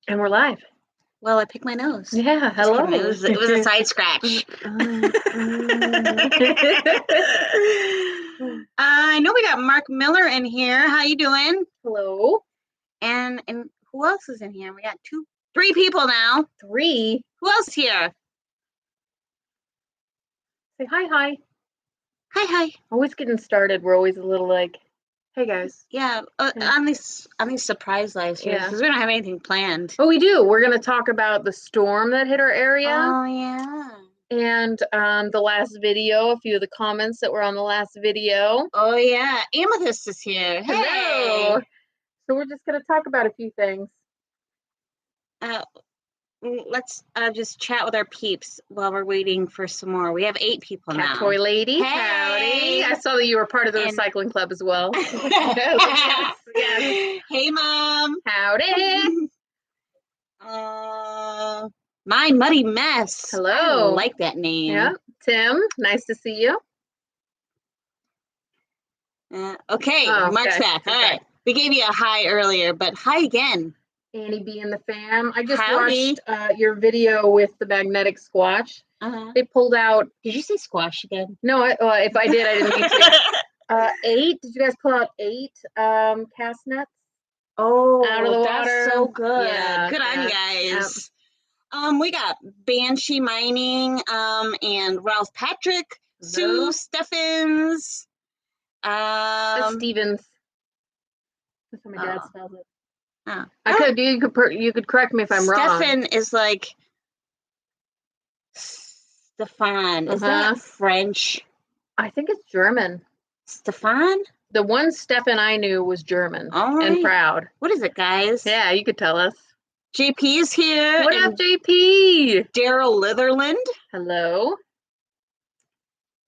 And we're live. Well, I picked my nose. Yeah, Just hello. kidding. It was a side scratch. I know we got Mark Miller in here. How you doing? Hello. And who else is in here? We got three people now. Three. Who else here? Say hi, hi. Hi. Always getting started. We're always a little like, hey guys. Yeah, on these surprise live streams because we don't have anything planned. Oh, we do. We're gonna talk about the storm that hit our area. Oh yeah. And the last video, a few of the comments that were on the last video. Oh yeah, Amethyst is here. Hey. Hello. So we're just gonna talk about a few things. Let's just chat with our peeps while we're waiting for some more. We have 8 people now. Cat Toy Lady, hey. Howdy. I saw that you were part of the recycling club as well. yes. Hey, Mom. Howdy. My Muddy Mess. Hello. I like that name. Yeah. Tim, nice to see you. Okay, Mark's back. All right. We gave you a hi earlier, but hi again. Annie B and the fam. I just watched your video with the magnetic squash. They pulled out. Did you say squash again? No, if I did, I didn't mean to. 8. Did you guys pull out 8 cast nets? Oh, out of the water. That's so good. Yeah, good on you guys. We got Banshee Mining, and Ralph Patrick, Sue Steffens. Stevens. That's how my dad spells it. Oh. You could correct me if I'm wrong. Stefan is like Stefan. Is that French? I think it's German. Stefan? The one Stefan I knew was German and proud. What is it, guys? Yeah, you could tell us. JP is here. What up, JP? Daryl Litherland. Hello.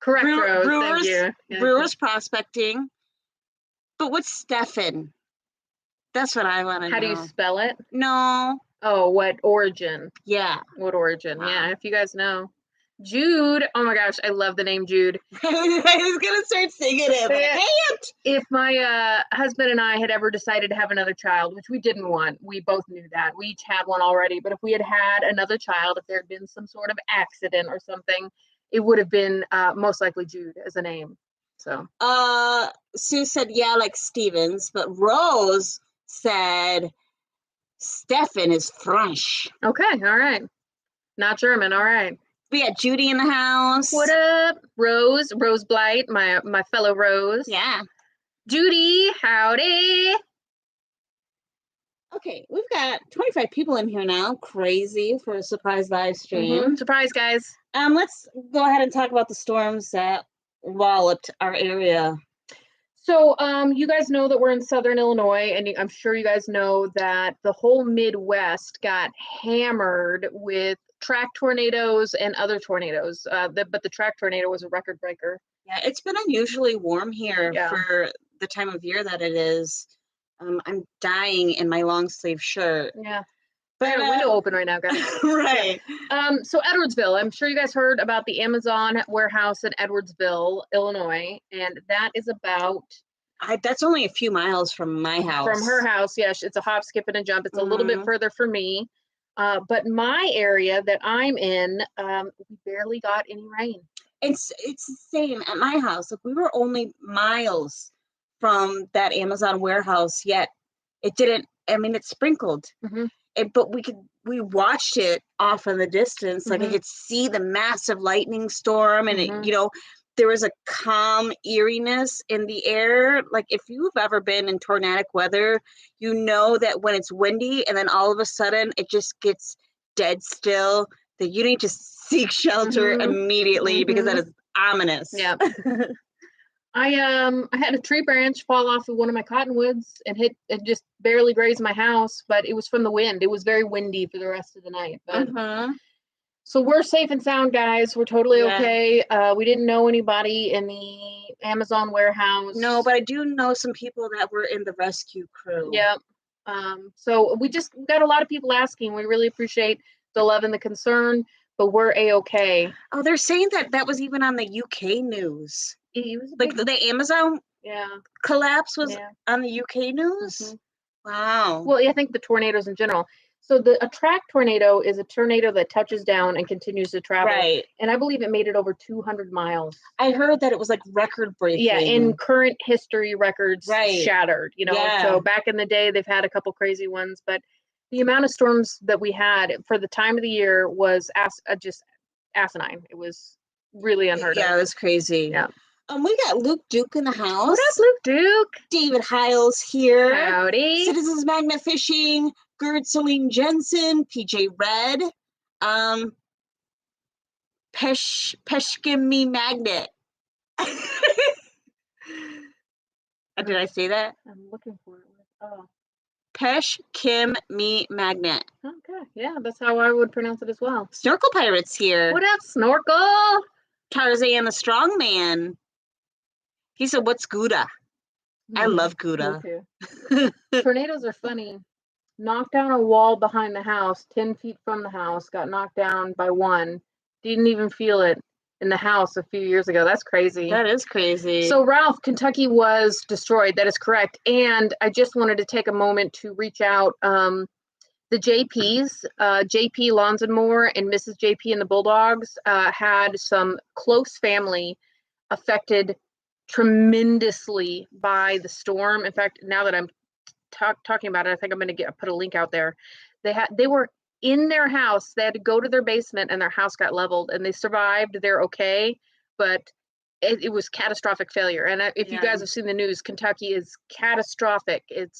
Correct, Rose. Thank you. Brewers Prospecting. But what's Stefan? That's what I want to know. How do you spell it? No. Oh, what origin? Yeah. What origin? Yeah, if you guys know. Jude. Oh my gosh, I love the name Jude. I was going to start singing it, but I can't. If my husband and I had ever decided to have another child, which we didn't want, we both knew that. We each had one already. But if we had had another child, if there had been some sort of accident or something, it would have been most likely Jude as a name. So. Sue said, yeah, like Stevens, but Rose said Stefan is French. Okay, all right. Not German, all right. We got Judy in the house. What up? Rose Blight, my fellow Rose. Yeah. Judy, howdy. Okay, we've got 25 people in here now. Crazy for a surprise live stream. Surprise, guys. Let's go ahead and talk about the storms that walloped our area. So, you guys know that we're in Southern Illinois, and I'm sure you guys know that the whole Midwest got hammered with track tornadoes and other tornadoes. But the track tornado was a record breaker. Yeah, it's been unusually warm here for the time of year that it is. I'm dying in my long sleeve shirt. Yeah. But I got a window open right now, guys. Right. So Edwardsville, I'm sure you guys heard about the Amazon warehouse in Edwardsville, Illinois, and that is about. That's only a few miles from my house. From her house, yes. It's a hop, skip, and a jump. It's a little bit further for me. But my area that I'm in, we barely got any rain. It's the same at my house. Like, we were only miles from that Amazon warehouse, yet it didn't. I mean, it sprinkled. But we watched it off in the distance. Like, I could see the massive lightning storm, and it, there was a calm eeriness in the air. Like, if you've ever been in tornadic weather, you know that when it's windy and then all of a sudden it just gets dead still, that you need to seek shelter immediately because that is ominous. Yeah. I had a tree branch fall off of one of my cottonwoods and it just barely grazed my house, but it was from the wind. It was very windy for the rest of the night. But so we're safe and sound, guys. We're totally okay. We didn't know anybody in the Amazon warehouse. No, but I do know some people that were in the rescue crew. Yeah. So we just got a lot of people asking. We really appreciate the love and the concern, but we're A-okay. Oh, they're saying that was even on the UK news. Like the Amazon collapse was on the UK news? Wow. Well, I think the tornadoes in general. So a track tornado is a tornado that touches down and continues to travel. Right. And I believe it made it over 200 miles. I heard that it was like record breaking. Yeah, in current history records shattered, Yeah. So back in the day, they've had a couple crazy ones, but the amount of storms that we had for the time of the year was just asinine. It was really unheard of. Yeah, it was crazy. Yeah. We got Luke Duke in the house. What up, Luke Duke? David Hiles here. Howdy. Citizens Magnet Fishing. Gerd Celine Jensen. PJ Red. Peshkimi Magnet. Did I say that? I'm looking for it. Oh. Peshkimi Magnet. Okay, yeah, that's how I would pronounce it as well. Snorkel Pirates here. What up, Snorkel? Tarzan the Strongman. He said, "What's Gouda?" I love Gouda. Tornadoes are funny. Knocked down a wall behind the house, 10 feet from the house, got knocked down by one. Didn't even feel it in the house a few years ago. That's crazy. That is crazy. So, Ralph, Kentucky was destroyed. That is correct. And I just wanted to take a moment to reach out. The JPs, JP Lawns and More and Mrs. JP and the Bulldogs had some close family affected tremendously by the storm. In fact, now that I'm talking about it, I think I'm going to put a link out there. They were in their house. They had to go to their basement and their house got leveled, and they survived. They're okay, but it was catastrophic failure. And if you guys have seen the news, Kentucky is catastrophic. It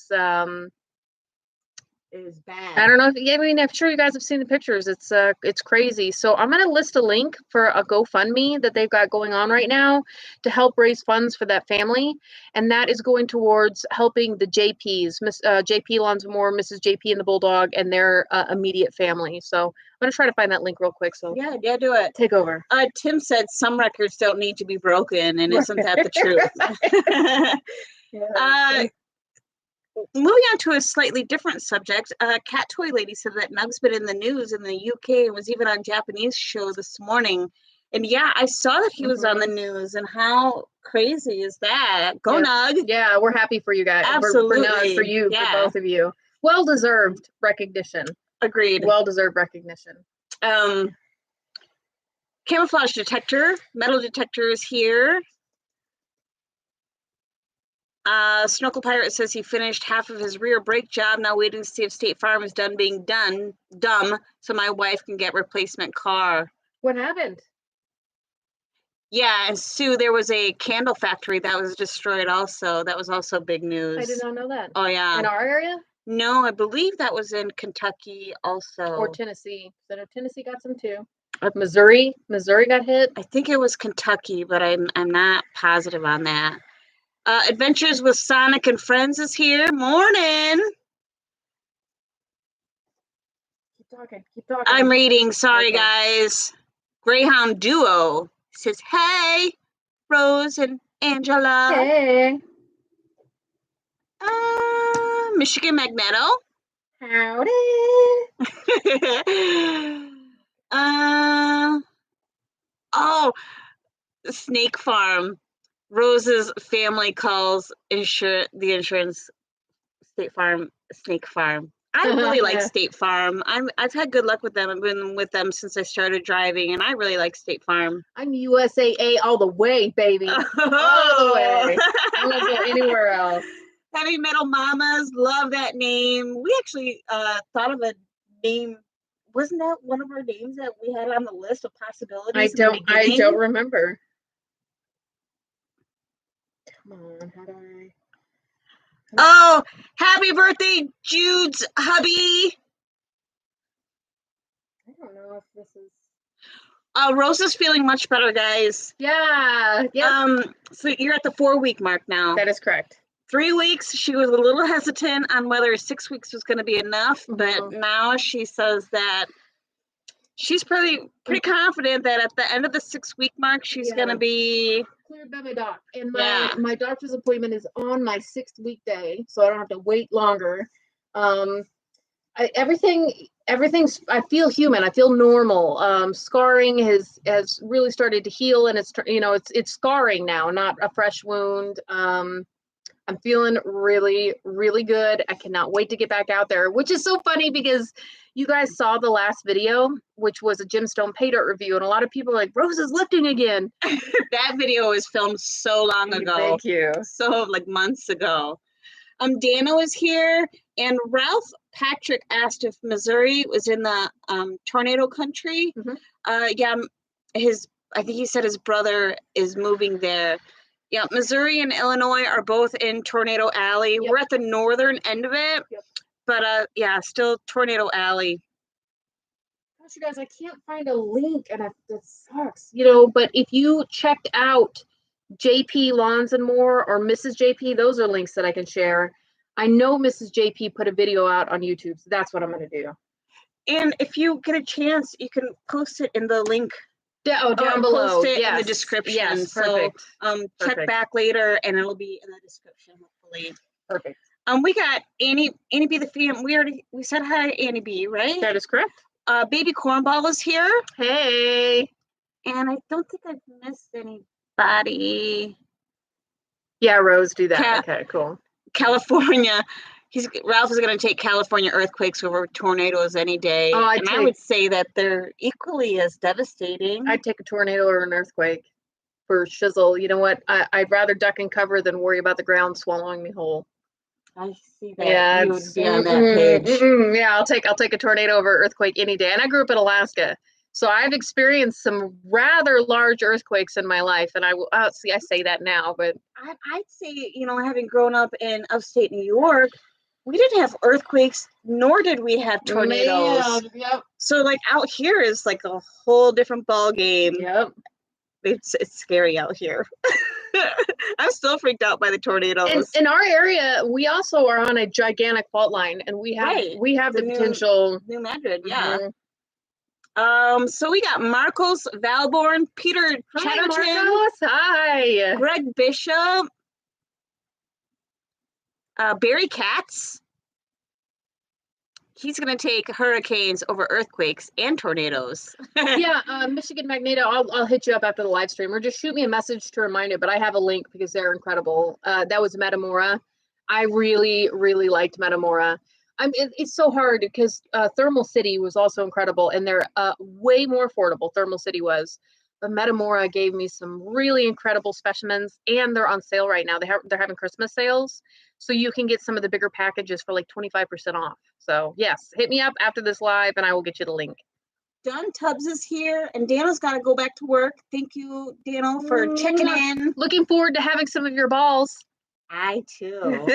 is bad. I don't know. I'm sure you guys have seen the pictures. It's crazy. So I'm going to list a link for a GoFundMe that they've got going on right now to help raise funds for that family. And that is going towards helping the JPs, JP Lonsmore, Mrs. JP and the Bulldog, and their immediate family. So I'm going to try to find that link real quick. So yeah, do it. Take over. Tim said some records don't need to be broken, and isn't that the truth? Yeah. Moving on to a slightly different subject, Cat Toy Lady said that Nug's been in the news in the UK and was even on Japanese show this morning. And yeah, I saw that he was on the news, and how crazy is that? Go Nug! Yeah, we're happy for you guys. Absolutely. For Nug, for you, for both of you. Well-deserved recognition. Agreed. Well-deserved recognition. Camouflage detector, metal detector is here. Snorkel Pirate says he finished half of his rear brake job, now waiting to see if State Farm is done being dumb so my wife can get replacement car. What happened? Yeah, and Sue, there was a candle factory that was destroyed also. That was also big news. I did not know that. Oh, yeah. In our area? No, I believe that was in Kentucky also. Or Tennessee. So Tennessee got some too. Missouri got hit. I think it was Kentucky, but I'm not positive on that. Adventures with Sonic and Friends is here. Morning. Keep talking. I'm reading. Sorry, guys. Greyhound Duo says, "Hey, Rose and Angela." Hey. Michigan Magneto. Howdy. Snake Farm. Rose's family calls the insurance State Farm Snake Farm. I really like State Farm. I've had good luck with them. I've been with them since I started driving, and I really like State Farm. I'm USAA all the way, baby. All the way. I won't go anywhere else. Heavy Metal Mamas, love that name. We actually thought of a name. Wasn't that one of our names that we had on the list of possibilities? I don't remember. Come on, how do I? Oh, happy birthday, Jude's hubby. I don't know if this is. Rose is feeling much better, guys. Yeah. So you're at the 4-week mark now. That is correct. 3 weeks, she was a little hesitant on whether 6 weeks was going to be enough, but now she says that she's pretty confident that at the end of the 6-week mark, she's going to be cleared by my doc. And my doctor's appointment is on my 6th weekday, so I don't have to wait longer. Everything's. I feel human. I feel normal. Scarring has really started to heal, and it's scarring now, not a fresh wound. I'm feeling really, really good. I cannot wait to get back out there, which is so funny because you guys saw the last video, which was a gemstone pay dirt review, and a lot of people are like, Rose is lifting again. That video was filmed so long ago. Thank you. So like months ago. Dana was here, and Ralph Patrick asked if Missouri was in the tornado country. Yeah, I think he said his brother is moving there. Yeah, Missouri and Illinois are both in Tornado Alley. We're at the northern end of it, but yeah, still Tornado Alley. Gosh, you guys, I can't find a link, and that sucks, you know. But if you checked out JP Lawns and More or Mrs. JP, those are links that I can share. I know Mrs. JP put a video out on YouTube, so that's what I'm going to do. And if you get a chance, you can post it in the link. Down below. Post it in the description. Yes, perfect. So check back later, and it'll be in the description, hopefully. Perfect. We got Annie B the fan. We said hi to Annie B, right? That is correct. Baby Cornball is here. Hey. And I don't think I've missed anybody. Yeah, Rose, do that. Okay, cool. California. Ralph is going to take California earthquakes over tornadoes any day. Oh, I would say that they're equally as devastating. I'd take a tornado or an earthquake for shizzle. You know what? I'd rather duck and cover than worry about the ground swallowing me whole. I see that. Yeah, you would be on that page. Yeah, I'll take a tornado over earthquake any day. And I grew up in Alaska, so I've experienced some rather large earthquakes in my life. And I say that now, but I'd say, you know, having grown up in upstate New York, we didn't have earthquakes, nor did we have tornadoes. Yep. So like out here is like a whole different ball game. Yep. It's scary out here. I'm still freaked out by the tornadoes. In our area, we also are on a gigantic fault line, and we have the potential. New Madrid, yeah. So we got Marcos Valborn, Peter Chatterton, Marcos, hi. Greg Bishop, Barry Katz. He's going to take hurricanes over earthquakes and tornadoes. Yeah, Michigan Magnetar, I'll hit you up after the live stream, or just shoot me a message to remind it, but I have a link because they're incredible. That was Metamora. I really, really liked Metamora. It's so hard because Thermal City was also incredible, and they're way more affordable, Thermal City was. But Metamora gave me some really incredible specimens, and they're on sale right now. They're having Christmas sales, so you can get some of the bigger packages for like 25% off. So yes, hit me up after this live, and I will get you the link. Don Tubbs is here, and Dano's got to go back to work. Thank you, Dano, for checking in. Looking forward to having some of your balls. I too.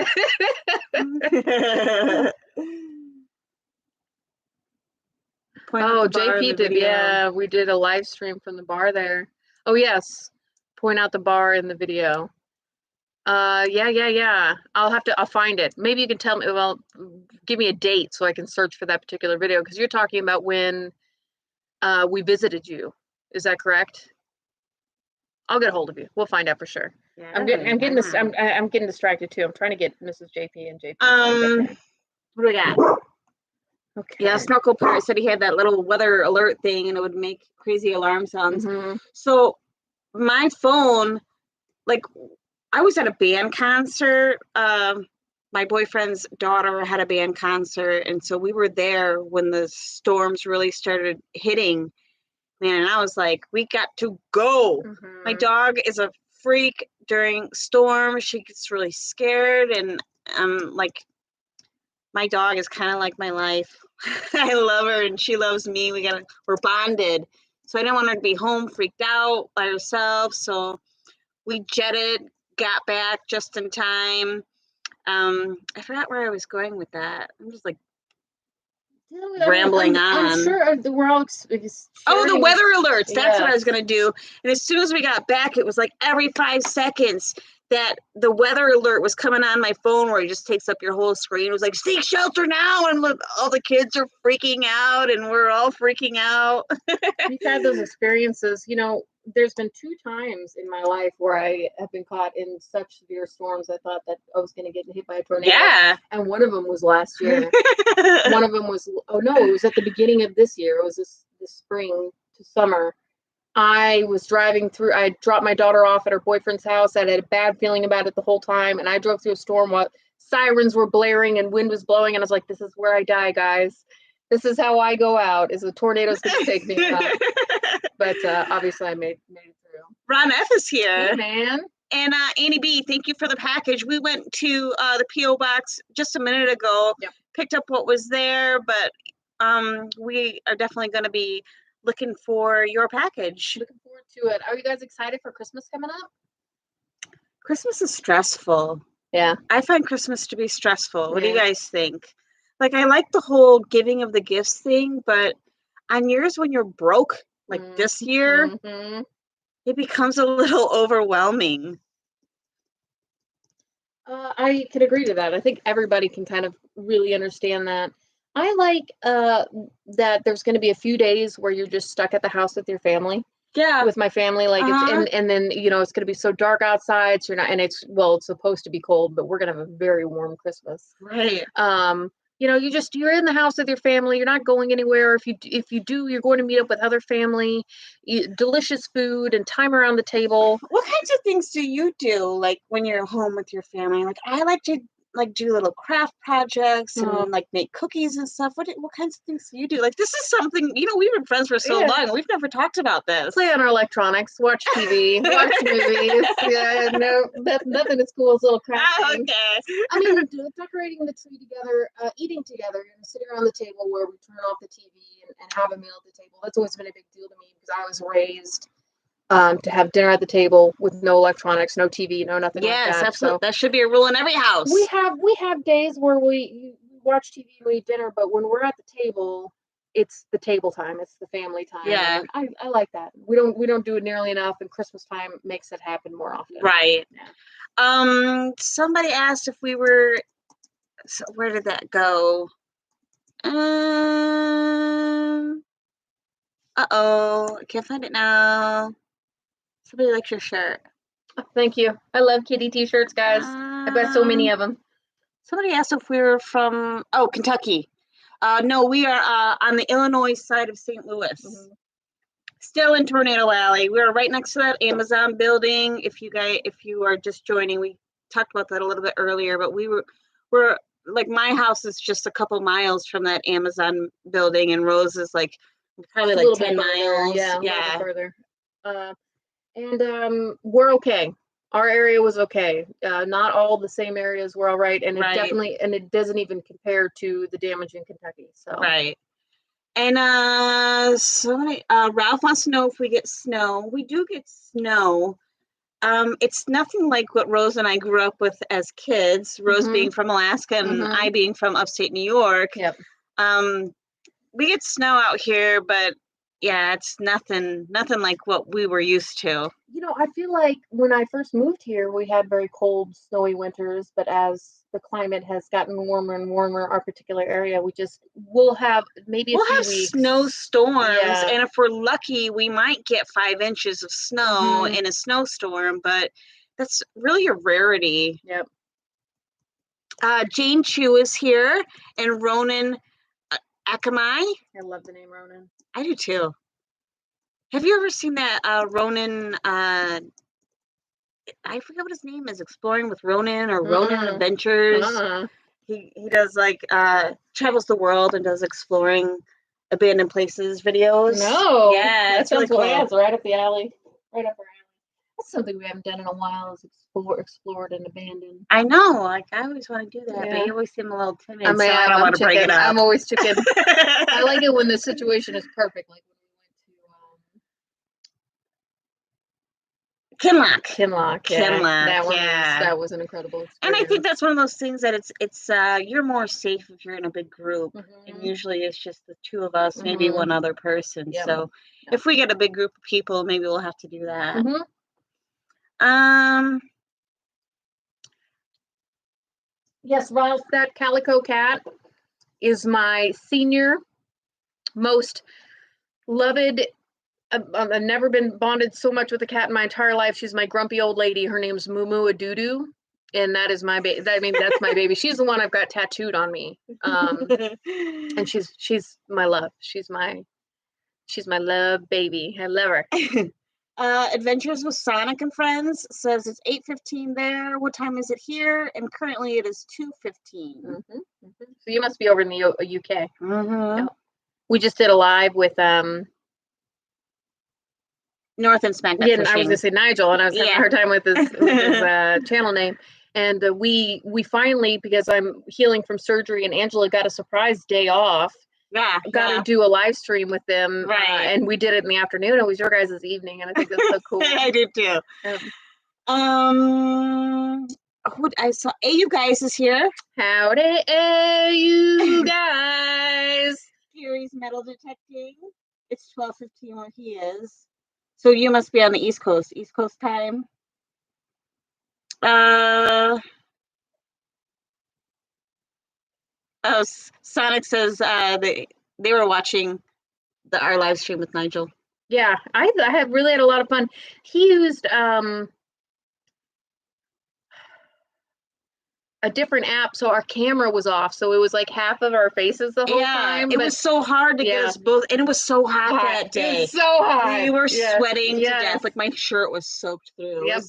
Oh, JP did. Yeah, we did a live stream from the bar there. Oh yes, point out the bar in the video. Yeah. I'll find it. Maybe you can tell me. Well, give me a date so I can search for that particular video, because you're talking about when we visited you. Is that correct? I'll get a hold of you. We'll find out for sure. Yeah, I'm getting distracted too. I'm trying to get Mrs. JP and JP. What do we got? Okay. Yeah, Snorkel Pirate said he had that little weather alert thing, and it would make crazy alarm sounds. So my phone, like, I was at a band concert. My boyfriend's daughter had a band concert, and so we were there when the storms really started hitting. Man, and I was like, we got to go. My dog is a freak during storms. She gets really scared, and like, my dog is kind of like my life. I love her, and she loves me. We're bonded. So I didn't want her to be home freaked out by herself. So we jetted, got back just in time. I forgot where I was going with that. I'm just like rambling on. I'm sure we're all the weather alerts. That's what I was going to do. And as soon as we got back, it was like every 5 seconds that the weather alert was coming on my phone, where it just takes up your whole screen. It was like, seek shelter now. And look, all the kids are freaking out, and we're all freaking out. You've had those experiences. You know, there's been 2 times in my life where I have been caught in such severe storms I thought that I was going to get hit by a tornado. Yeah. And one of them was last year. One of them was, it was at the beginning of this year. It was this spring to summer. I was driving through, I dropped my daughter off at her boyfriend's house. I had a bad feeling about it the whole time. And I drove through a storm while sirens were blaring and wind was blowing. And I was like, this is where I die, guys. This is how I go out. Is the tornado's going to take me out? But obviously, I made it through. Ron F is here. Hey, man. And Annie B, thank you for the package. We went to the P.O. box just a minute ago, picked up what was there, but we are definitely going to be looking for your package. Looking forward to it. Are you guys excited for Christmas coming up? Christmas is stressful. Yeah. I find Christmas to be stressful. What do you guys think? Like, I like the whole giving of the gifts thing, but on years when you're broke, like this year, it becomes a little overwhelming. I can agree to that. I think everybody can kind of really understand that. I like that there's going to be a few days where you're just stuck at the house with your family. Yeah. With my family, like it's and then it's going to be so dark outside, so you're not, and it's supposed to be cold, but we're going to have a very warm Christmas. Right. You're in the house with your family. You're not going anywhere. If you do, you're going to meet up with other family. Delicious food and time around the table. What kinds of things do you do, like when you're home with your family? Like, I like to do little craft projects and like make cookies and stuff. What kinds of things do you do? Like, this is something, we've been friends for so long. We've never talked about this. Play on our electronics, watch TV, watch movies. Yeah, no, that's nothing as cool as little craft things. Okay. I mean, decorating the tree together, eating together, sitting around the table where we turn off the TV and have a meal at the table. That's always been a big deal to me because I was raised to have dinner at the table with no electronics, no TV, no nothing like that. Yes, absolutely. So that should be a rule in every house. We have days where we watch TV and we eat dinner, but when we're at the table, it's the table time. It's the family time. Yeah, and I like that. We don't do it nearly enough, and Christmas time makes it happen more often. Right. Yeah. Somebody asked if we were. So where did that go? I can't find it now. Somebody likes your shirt. Oh, thank you. I love kitty t-shirts, guys. I've got so many of them. Somebody asked if we were from Kentucky. No, we are on the Illinois side of St. Louis. Still in Tornado Alley. We're right next to that Amazon building. If you are just joining, we talked about that a little bit earlier, but we're like, my house is just a couple miles from that Amazon building, and Rose is like probably like 10 miles. Yeah. A little further. And we're okay. Our area was okay. Not all the same areas were all right, and it doesn't even compare to the damage in Kentucky. So right. And Ralph wants to know if we get snow. We do get snow. It's nothing like what Rose and I grew up with as kids. Rose being from Alaska and I being from upstate New York. Yep. We get snow out here, but yeah, it's nothing like what we were used to. I feel like when I first moved here, we had very cold, snowy winters, but as the climate has gotten warmer and warmer, our particular area, we'll have maybe a few weeks. Snowstorms, and if we're lucky, we might get 5 inches of snow in a snowstorm, but that's really a rarity. Yep. Jane Chu is here, and Ronan Akamai. I love the name Ronan. I do too. Have you ever seen that Ronan? I forget what his name is. Exploring with Ronan or Ronan Adventures. He does travels the world and does exploring abandoned places videos. No, yeah, that's really cool. Yeah, it's right up the alley, right up our alley. That's something we haven't done in a while. Is explored and abandoned. I know. Like, I always want to do that, but you always seem a little timid. I mean, so I don't want to break it up. I'm always chicken. I like it when the situation is perfect. Like Kinloch. That was an incredible experience. And I think that's one of those things that it's you're more safe if you're in a big group, and usually it's just the two of us, maybe one other person. Yep. So if we get a big group of people, maybe we'll have to do that. Yes, Ralph, that calico cat is my senior, most loved. I've never been bonded so much with a cat in my entire life. She's my grumpy old lady. Her name's Mumu Adudu, and that is my baby. I mean, that's my baby. She's the one I've got tattooed on me. And she's my love. She's my love baby. I love her. Adventures with Sonic and Friends says it's 8:15 there. What time is it here? And currently it is 2:15. So you must be over in the UK. Yep. we just did a live with North and Smack. Yeah, I was gonna say Nigel, and I was having a hard time with his channel name. And we finally, because I'm healing from surgery, and Angela got a surprise day off. Yeah, got to do a live stream with them, right? And we did it in the afternoon. It was your guys' evening, and I think that's so cool. I did too. I saw you guys is here. Howdy, you guys. Fury's metal detecting. It's 12:15 where he is. So you must be on the East Coast time. Oh, Sonic says they were watching our live stream with Nigel. Yeah, I had really had a lot of fun. He used a different app, so our camera was off, so it was like half of our faces the whole time. It was so hard to get us both, and it was so hot that day. It was so hot. We were sweating to death. Like my shirt was soaked through. Yep.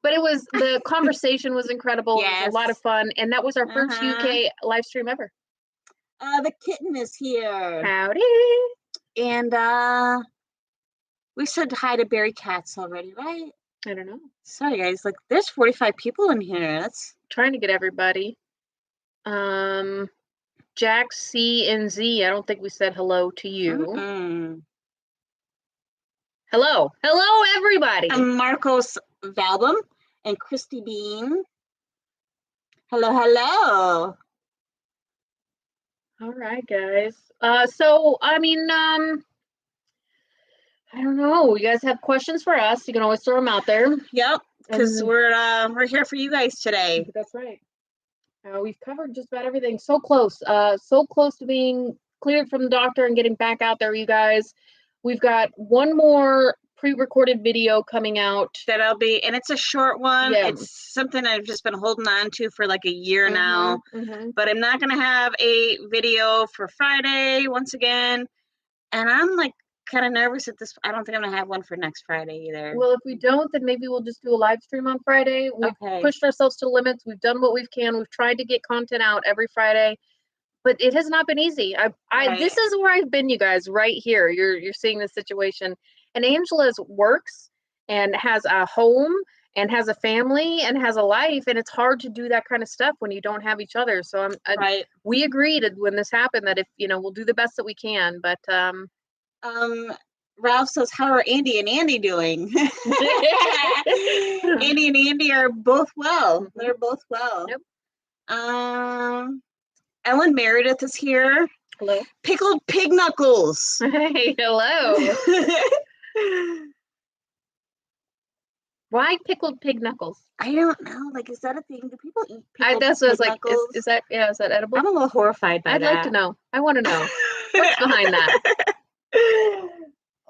But the conversation was incredible. Yes. It was a lot of fun, and that was our first UK live stream ever. The kitten is here. Howdy. And we said hi to Barry Katz already, right? I don't know. Sorry, guys. Like, there's 45 people in here. That's trying to get everybody. Jack C and Z. I don't think we said hello to you. Hello, everybody. Marcos Valbum and Christy Bean. Hello. All right, guys. So I mean, I don't know. You guys have questions for us? You can always throw them out there. Yep, because we're here for you guys today. That's right. We've covered just about everything. So close to being cleared from the doctor and getting back out there, you guys. We've got one more pre-recorded video coming out. And it's a short one. Yeah. It's something I've just been holding on to for like a year now. But I'm not going to have a video for Friday once again. And I'm like kind of nervous at this. I don't think I'm going to have one for next Friday either. Well, if we don't, then maybe we'll just do a live stream on Friday. We've pushed ourselves to limits. We've done what we can. We've tried to get content out every Friday. But it has not been easy. This is where I've been, you guys, right here. You're seeing this situation. And Angela's works and has a home and has a family and has a life, and it's hard to do that kind of stuff when you don't have each other. So we agreed when this happened that if we'll do the best that we can. But Ralph says, "How are Andy and Andy doing?" Andy and Andy are both well. They're both well. Yep. Ellen Meredith is here. Hello. Pickled pig knuckles. Hey, hello. Why pig knuckles? I don't know. Like, is that a thing? Do people eat pickled that's what I was pig like. knuckles? Is that edible? I'm a little horrified by that. I'd like to know. I want to know what's behind that.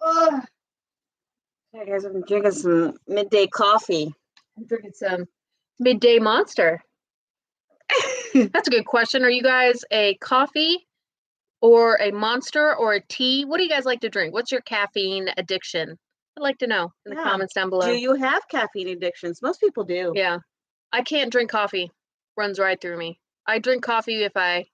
Oh. Hey guys, I've been drinking some midday coffee. I'm drinking some midday Monster. That's a good question. Are you guys a coffee or a Monster or a tea? What do you guys like to drink? What's your caffeine addiction? I'd like to know in the comments down below. Do you have caffeine addictions? Most people do. Yeah. I can't drink coffee. Runs right through me. I drink coffee if I,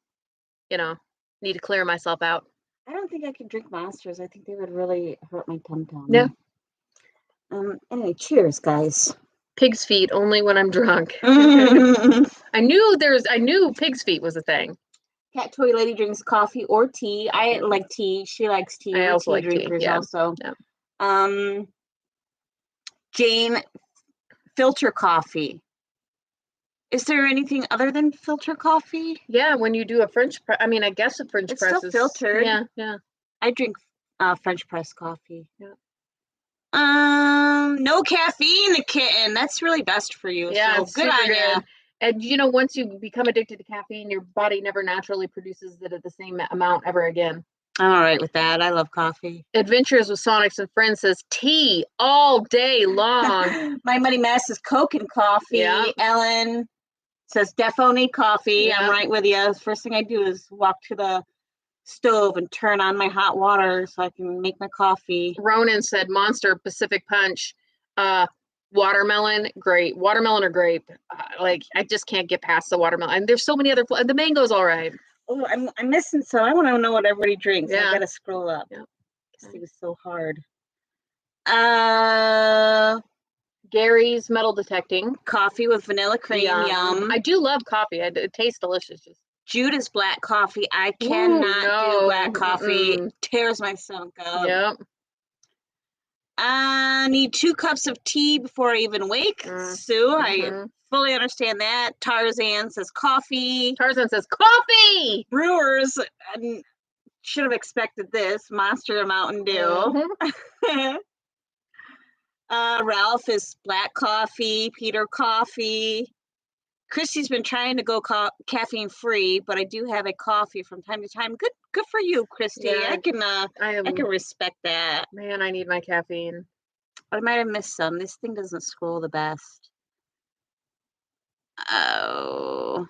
need to clear myself out. I don't think I could drink Monsters. I think they would really hurt my tum-tum. Yeah. Anyway, cheers, guys. Pig's feet only when I'm drunk. I knew pig's feet was a thing. Cat Toy Lady drinks coffee or tea. I like tea. She likes tea. I also like drinkers tea. Yeah. Also. Yeah. Jane, filter coffee. Is there anything other than filter coffee? Yeah, when you do a French press. I mean, I guess a French press still filtered. Yeah. I drink French press coffee. Yeah. No caffeine, the kitten. That's really best for you. Yeah, so good on you. And once you become addicted to caffeine, your body never naturally produces it at the same amount ever again. I'm all right with that. I love coffee. Adventures with Sonics and Friends says tea all day long. My Money Mess is Coke and coffee. Yeah. Ellen says defo need coffee. Yeah. I'm right with you. The first thing I do is walk to the stove and turn on my hot water so I can make my coffee. Ronan said Monster, Pacific Punch, watermelon, great. Watermelon or grape. I just can't get past the watermelon. And there's so many other the mango's all right. Oh, I'm missing some. I want to know what everybody drinks. Yeah. I gotta scroll up. Yeah. It was so hard. Gary's metal detecting. Coffee with vanilla cream. Yum. I do love coffee. It tastes delicious. Just Judas black coffee. I cannot do black coffee. Tears my stomach up. Yep. I need 2 cups of tea before I even wake. Sue, I fully understand that. Tarzan says coffee. Tarzan says coffee. Brewers should have expected this. Monster and Mountain Dew. Ralph is black coffee. Peter coffee. Christy's been trying to go caffeine free, but I do have a coffee from time to time. Good for you, Christy. Yeah, I can respect that. Man, I need my caffeine. I might have missed some. This thing doesn't scroll the best. Oh,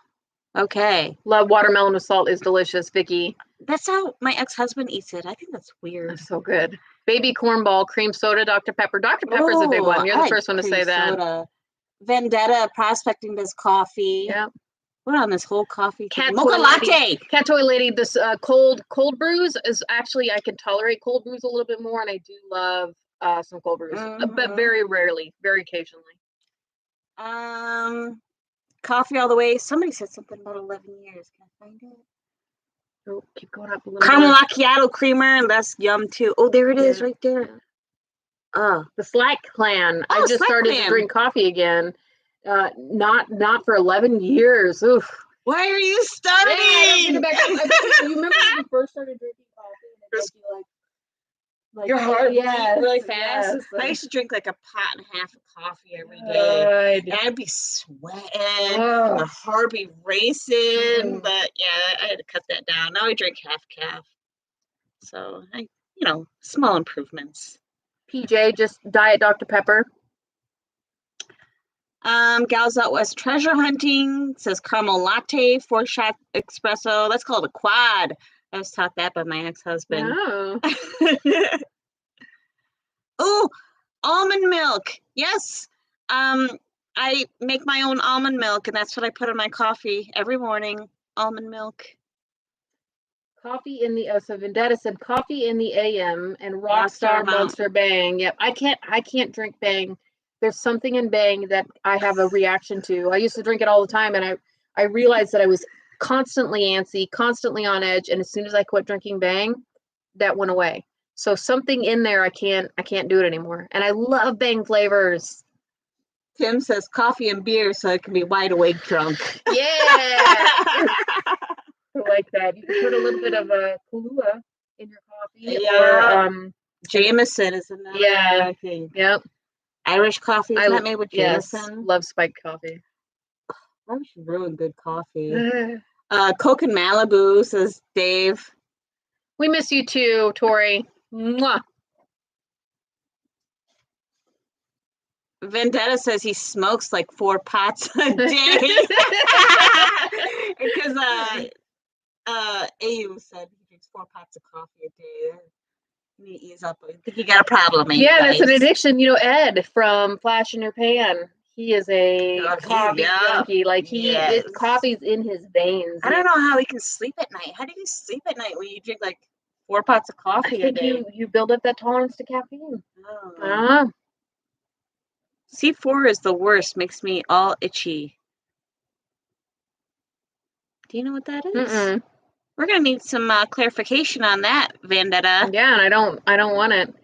okay. Love watermelon with salt is delicious, Vicky. That's how my ex-husband eats it. I think that's weird. That's so good. Baby cornball, cream soda, Dr. Pepper. Dr. Pepper's a big one. You're the first one to say that. Vendetta Prospecting does coffee. Yep. We're on this whole coffee thing. Mocha latte. Cat Toy Lady, this cold brews is actually, I can tolerate cold brews a little bit more, and I do love some cold brews, but very rarely, very occasionally. Coffee all the way. Somebody said something about 11 years. Can I find it? Oh, keep going up a little Caramel macchiato creamer, and that's yum too. Oh, there it is right there. The Slack Clan. I just started to drink coffee again. Not for 11 years. Oof. Why are you starting? Yeah, you remember when you first started drinking coffee and it made you like your heart beat really fast? Yes. I used to drink like a pot and a half of coffee every day. And I'd be sweating, and my heart be racing. But yeah, I had to cut that down. Now I drink half calf. So small improvements. PJ, just Diet Dr. Pepper. Gals Out West treasure hunting says caramel latte, 4-shot espresso. That's called a quad. I was taught that by my ex-husband. Oh. Oh, almond milk. Yes. I make my own almond milk, and that's what I put in my coffee every morning. Almond milk. Coffee in the so Vendetta said coffee in the AM and Rockstar Monster Bang. Yep, I can't drink Bang. There's something in Bang that I have a reaction to. I used to drink it all the time, and I realized that I was constantly antsy, constantly on edge, and as soon as I quit drinking Bang, that went away. So something in there, I can't do it anymore. And I love Bang flavors. Tim says coffee and beer so I can be wide awake drunk. Yeah. I like that. You can put a little bit of Kahlua in your coffee. Yeah. Or Jameson is another. Yeah. Thing. Yep. Irish coffee is not made with Jameson. Yes, love spiked coffee. I should ruin good coffee. Coke and Malibu, says Dave. We miss you too, Tori. Mwah. Vendetta says he smokes like 4 pots a day. Because AU said he drinks 4 pots of coffee a day. You need to ease up. I think you got a problem. Yeah, that's an addiction. Ed from Flash in Your Pan. He is a coffee junkie. Like coffee's in his veins. I don't know how he can sleep at night. How do you sleep at night when you drink like 4 pots of coffee a day? You build up that tolerance to caffeine. Oh. C4 is the worst. Makes me all itchy. Do you know what that is? Mm-mm. We're gonna need some clarification on that, Vendetta. Yeah, and I don't want it.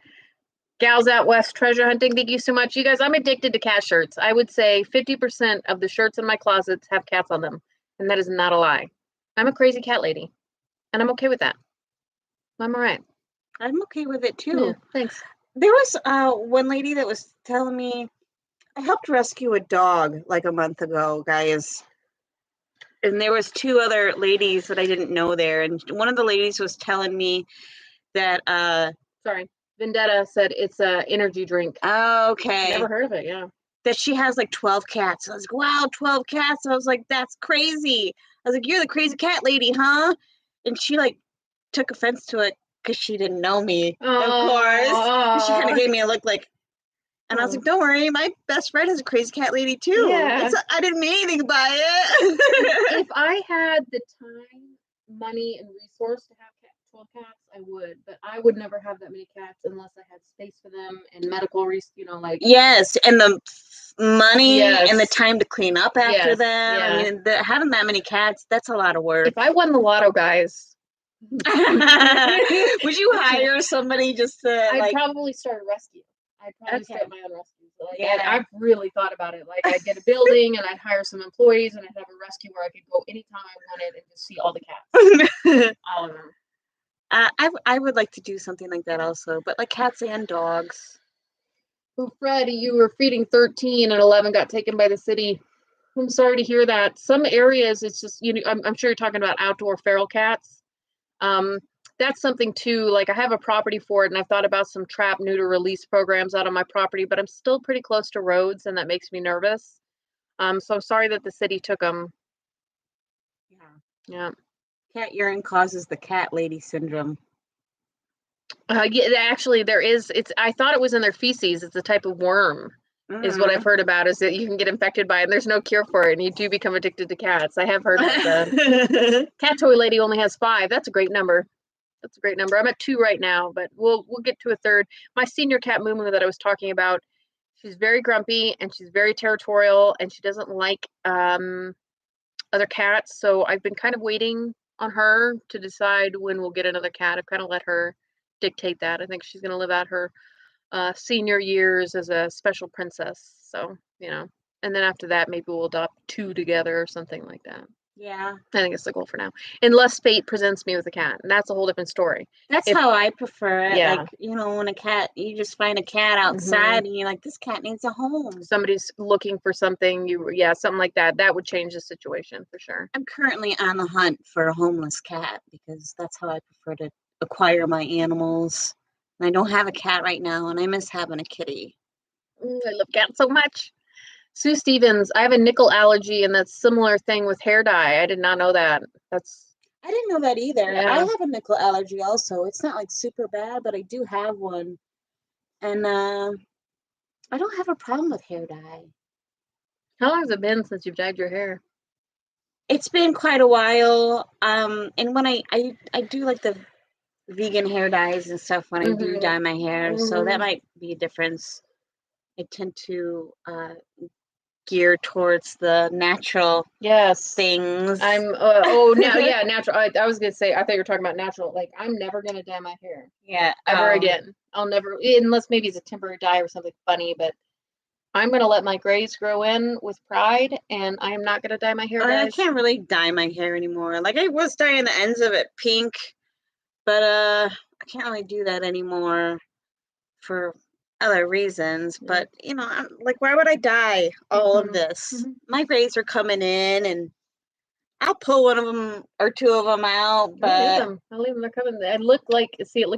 Gals Out West treasure hunting. Thank you so much, you guys. I'm addicted to cat shirts. I would say 50% of the shirts in my closets have cats on them, and that is not a lie. I'm a crazy cat lady, and I'm okay with that. I'm all right. I'm okay with it too. Yeah, thanks. There was one lady that was telling me, I helped rescue a dog like a month ago, guys. And there was 2 other ladies that I didn't know there. And one of the ladies was telling me that Vendetta said it's a energy drink. Okay. Never heard of it, yeah. That she has like 12 cats. I was like, wow, 12 cats. I was like, that's crazy. I was like, you're the crazy cat lady, huh? And she like took offense to it because she didn't know me, of course. She kind of gave me a look like, and I was like, don't worry, my best friend is a crazy cat lady too. Yeah. I didn't mean anything by it. If I had the time money and resource to have 12 cats, I would, but I would never have that many cats unless I had space for them and medical like. Yes, and the money and the Yes. time to clean up after Yes, them. yeah. I mean, having that many cats, that's a lot of work. If I won the lotto, guys, would you hire somebody just to I'd probably start a rescue. I'd probably start my own rescue. Like, Yeah. I've really thought about it. Like, I'd get a building and I'd hire some employees and I'd have a rescue where I could go anytime I wanted and just see all the cats. All of them. I would like to do something like that also, but like cats and dogs. Oh, Fred, you were feeding 13 and 11 got taken by the city. I'm sorry to hear that. Some areas, it's just, I'm sure you're talking about outdoor feral cats. That's something too, like I have a property for it and I've thought about some trap neuter release programs out on my property, but I'm still pretty close to roads and that makes me nervous. So I'm sorry that the city took them. Yeah. Cat urine causes the cat lady syndrome. Yeah, actually there is, I thought it was in their feces. It's a type of worm is what I've heard about, is that you can get infected by it and there's no cure for it and you do become addicted to cats. I have heard about that. Cat toy lady only has 5. That's a great number. That's a great number. I'm at 2 right now, but we'll get to a third. My senior cat Moo that I was talking about, she's very grumpy and she's very territorial and she doesn't like other cats. So I've been kind of waiting on her to decide when we'll get another cat. I've kind of let her dictate that. I think she's going to live out her senior years as a special princess. So, and then after that, maybe we'll adopt 2 together or something like that. Yeah. I think it's the goal for now. Unless fate presents me with a cat. And that's a whole different story. That's how I prefer it. Yeah. Like, when a cat, you just find a cat outside and you're like, this cat needs a home. Somebody's looking for something, something like that. That would change the situation for sure. I'm currently on the hunt for a homeless cat because that's how I prefer to acquire my animals. And I don't have a cat right now and I miss having a kitty. I love cats so much. Sue Stevens, I have a nickel allergy and that's similar thing with hair dye. I did not know that. I didn't know that either. Yeah. I have a nickel allergy also. It's not like super bad, but I do have one. And I don't have a problem with hair dye. How long has it been since you've dyed your hair? It's been quite a while. And when I do like the vegan hair dyes and stuff when I do dye my hair, so that might be a difference. I tend to gear towards the natural things. I'm natural. I was gonna say, I thought you were talking about natural. Like, I'm never gonna dye my hair ever again. I'll never, unless maybe it's a temporary dye or something funny, but I'm gonna let my grays grow in with pride and I am not gonna dye my hair, guys. I can't really dye my hair anymore. Like, I was dyeing the ends of it pink, but I can't really do that anymore for other reasons. But I'm like, why would I dye all of this? My grays are coming in and I'll pull one of them or 2 of them out, but I'll leave them. They're coming. It looks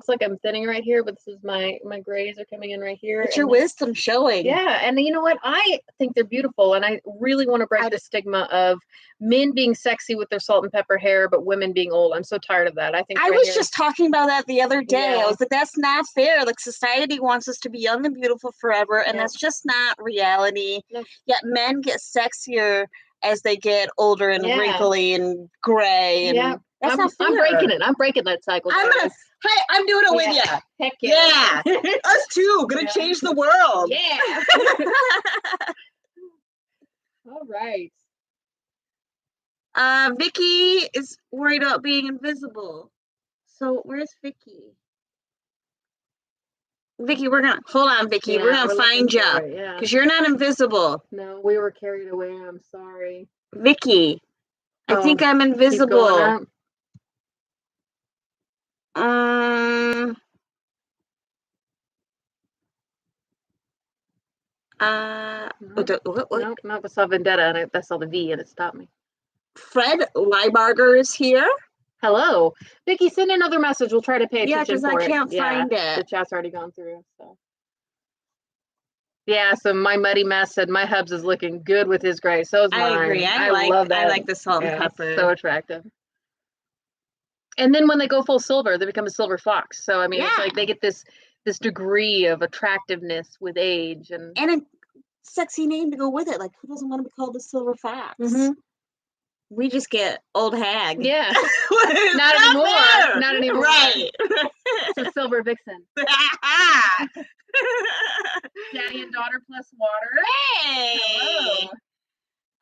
like I'm thinning right here, but this is my grays are coming in right here. It's your wisdom showing. Yeah, and you know what? I think they're beautiful, and I really want to break the stigma of men being sexy with their salt and pepper hair, but women being old. I'm so tired of that. I think I was just talking about that the other day. I was like, that's not fair. Like, society wants us to be young and beautiful forever, and that's just not reality. No. Yet men get sexier as they get older and wrinkly and gray. And that's not fair. I'm breaking it. I'm breaking that cycle. I'm doing it with you. Heck yeah. Us too. Gonna change the world. Yeah. All right. Vicky is worried about being invisible. So where's Vicky? Vicky, we're gonna hold on, Vicky. We're gonna find you because you're not invisible. No, we were carried away. I'm sorry, Vicky. I think I'm invisible. Nope, I saw Vendetta and I saw the V and it stopped me. Fred Leibarger is here. Hello, Vicky. Send another message. We'll try to pay attention. Yeah, because I can't find it. The chat's already gone through. So. Yeah, so my muddy mess said my hubs is looking good with his gray. So is mine. I agree. I love that. I like the salt and pepper. So attractive. And then when they go full silver, they become a silver fox. So I mean, it's like they get this degree of attractiveness with age and a sexy name to go with it. Like, who doesn't want to be called the silver fox? We just get old hag. Yeah. Not anymore. Not anymore. Right. It's a silver vixen. Daddy and daughter plus water. Hey.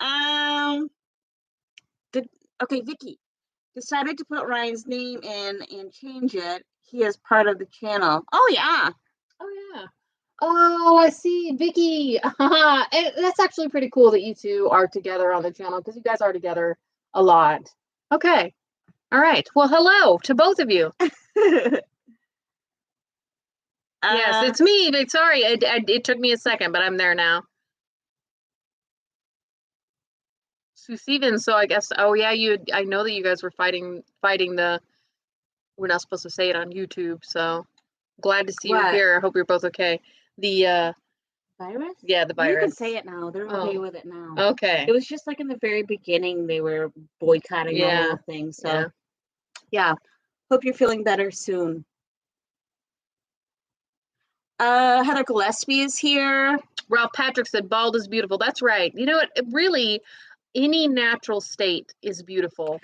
Hello. Okay, Vicky decided to put Ryan's name in and change it. He is part of the channel. Oh yeah. Oh yeah. Oh, I see, Vicky. And that's actually pretty cool that you two are together on the channel because you guys are together a lot. Okay. All right. Well, hello to both of you. Yes, it's me. But sorry, it took me a second, but I'm there now. Susivan, so I guess. Oh yeah, I know that you guys were fighting the. We're not supposed to say it on YouTube, so glad to see you here. I hope you're both okay. The virus? Yeah, the virus. You can say it now. They're okay with it now. Okay. It was just like in the very beginning they were boycotting the whole thing. So yeah. Hope you're feeling better soon. Heather Gillespie is here. Ralph Patrick said bald is beautiful. That's right. You know what? Really, any natural state is beautiful.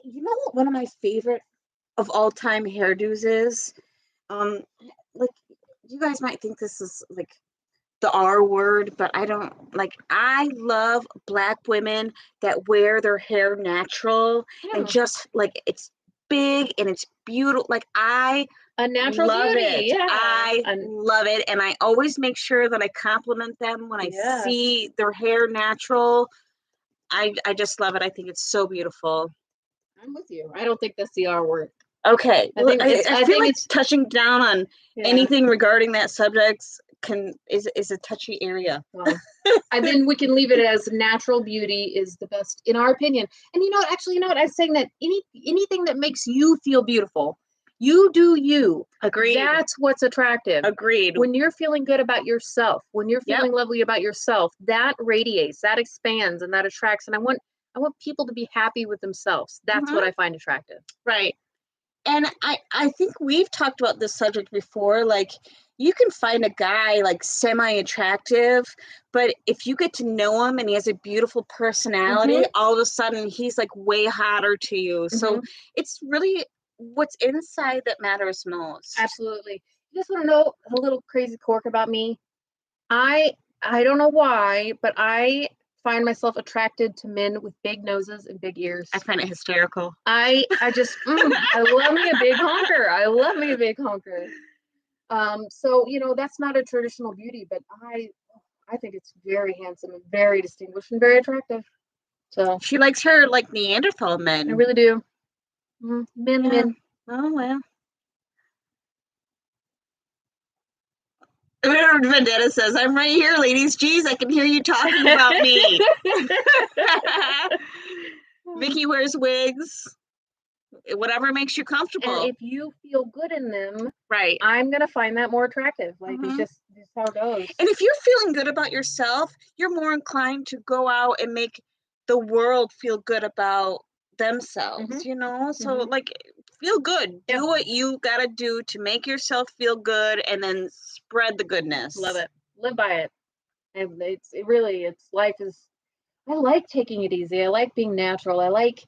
You know what one of my favorite of all time hairdos is? Like you guys might think this is like the R word, but I don't like. I love Black women that wear their hair natural and just like it's big and it's beautiful. Like a natural love beauty. It. Yeah. I love it, and I always make sure that I compliment them when I see their hair natural. I just love it. I think it's so beautiful. I'm with you. I don't think that's the R word. Okay. I feel like it's touching down on anything regarding that subject is a touchy area. Well, I think we can leave it as natural beauty is the best in our opinion. And you know what? I'm saying that anything that makes you feel beautiful, you do you. Agreed. That's what's attractive. Agreed. When you're feeling good about yourself, when you're feeling lovely about yourself, that radiates, that expands, and that attracts. And I want people to be happy with themselves. That's what I find attractive. Right. And I think we've talked about this subject before. Like, you can find a guy like semi-attractive, but if you get to know him and he has a beautiful personality, all of a sudden he's like way hotter to you. So it's really what's inside that matters most. Absolutely. You just want to know a little crazy quirk about me? I don't know why, but I find myself attracted to men with big noses and big ears. I find it hysterical. I just I love me a big honker. I love me a big honker. So you know that's not a traditional beauty, but I think it's very handsome and very distinguished and very attractive. So she likes her like Neanderthal men. I really do. Men. Oh well. Vendetta says, "I'm right here, ladies. Geez, I can hear you talking about me." Vicky wears wigs. Whatever makes you comfortable. And if you feel good in them, right, I'm gonna find that more attractive. Like it's just how it goes. And if you're feeling good about yourself, you're more inclined to go out and make the world feel good about themselves. You know, so like feel good. Do what you gotta do to make yourself feel good, and then spread the goodness. Love it. Live by it. And life is. I like taking it easy. I like being natural. I like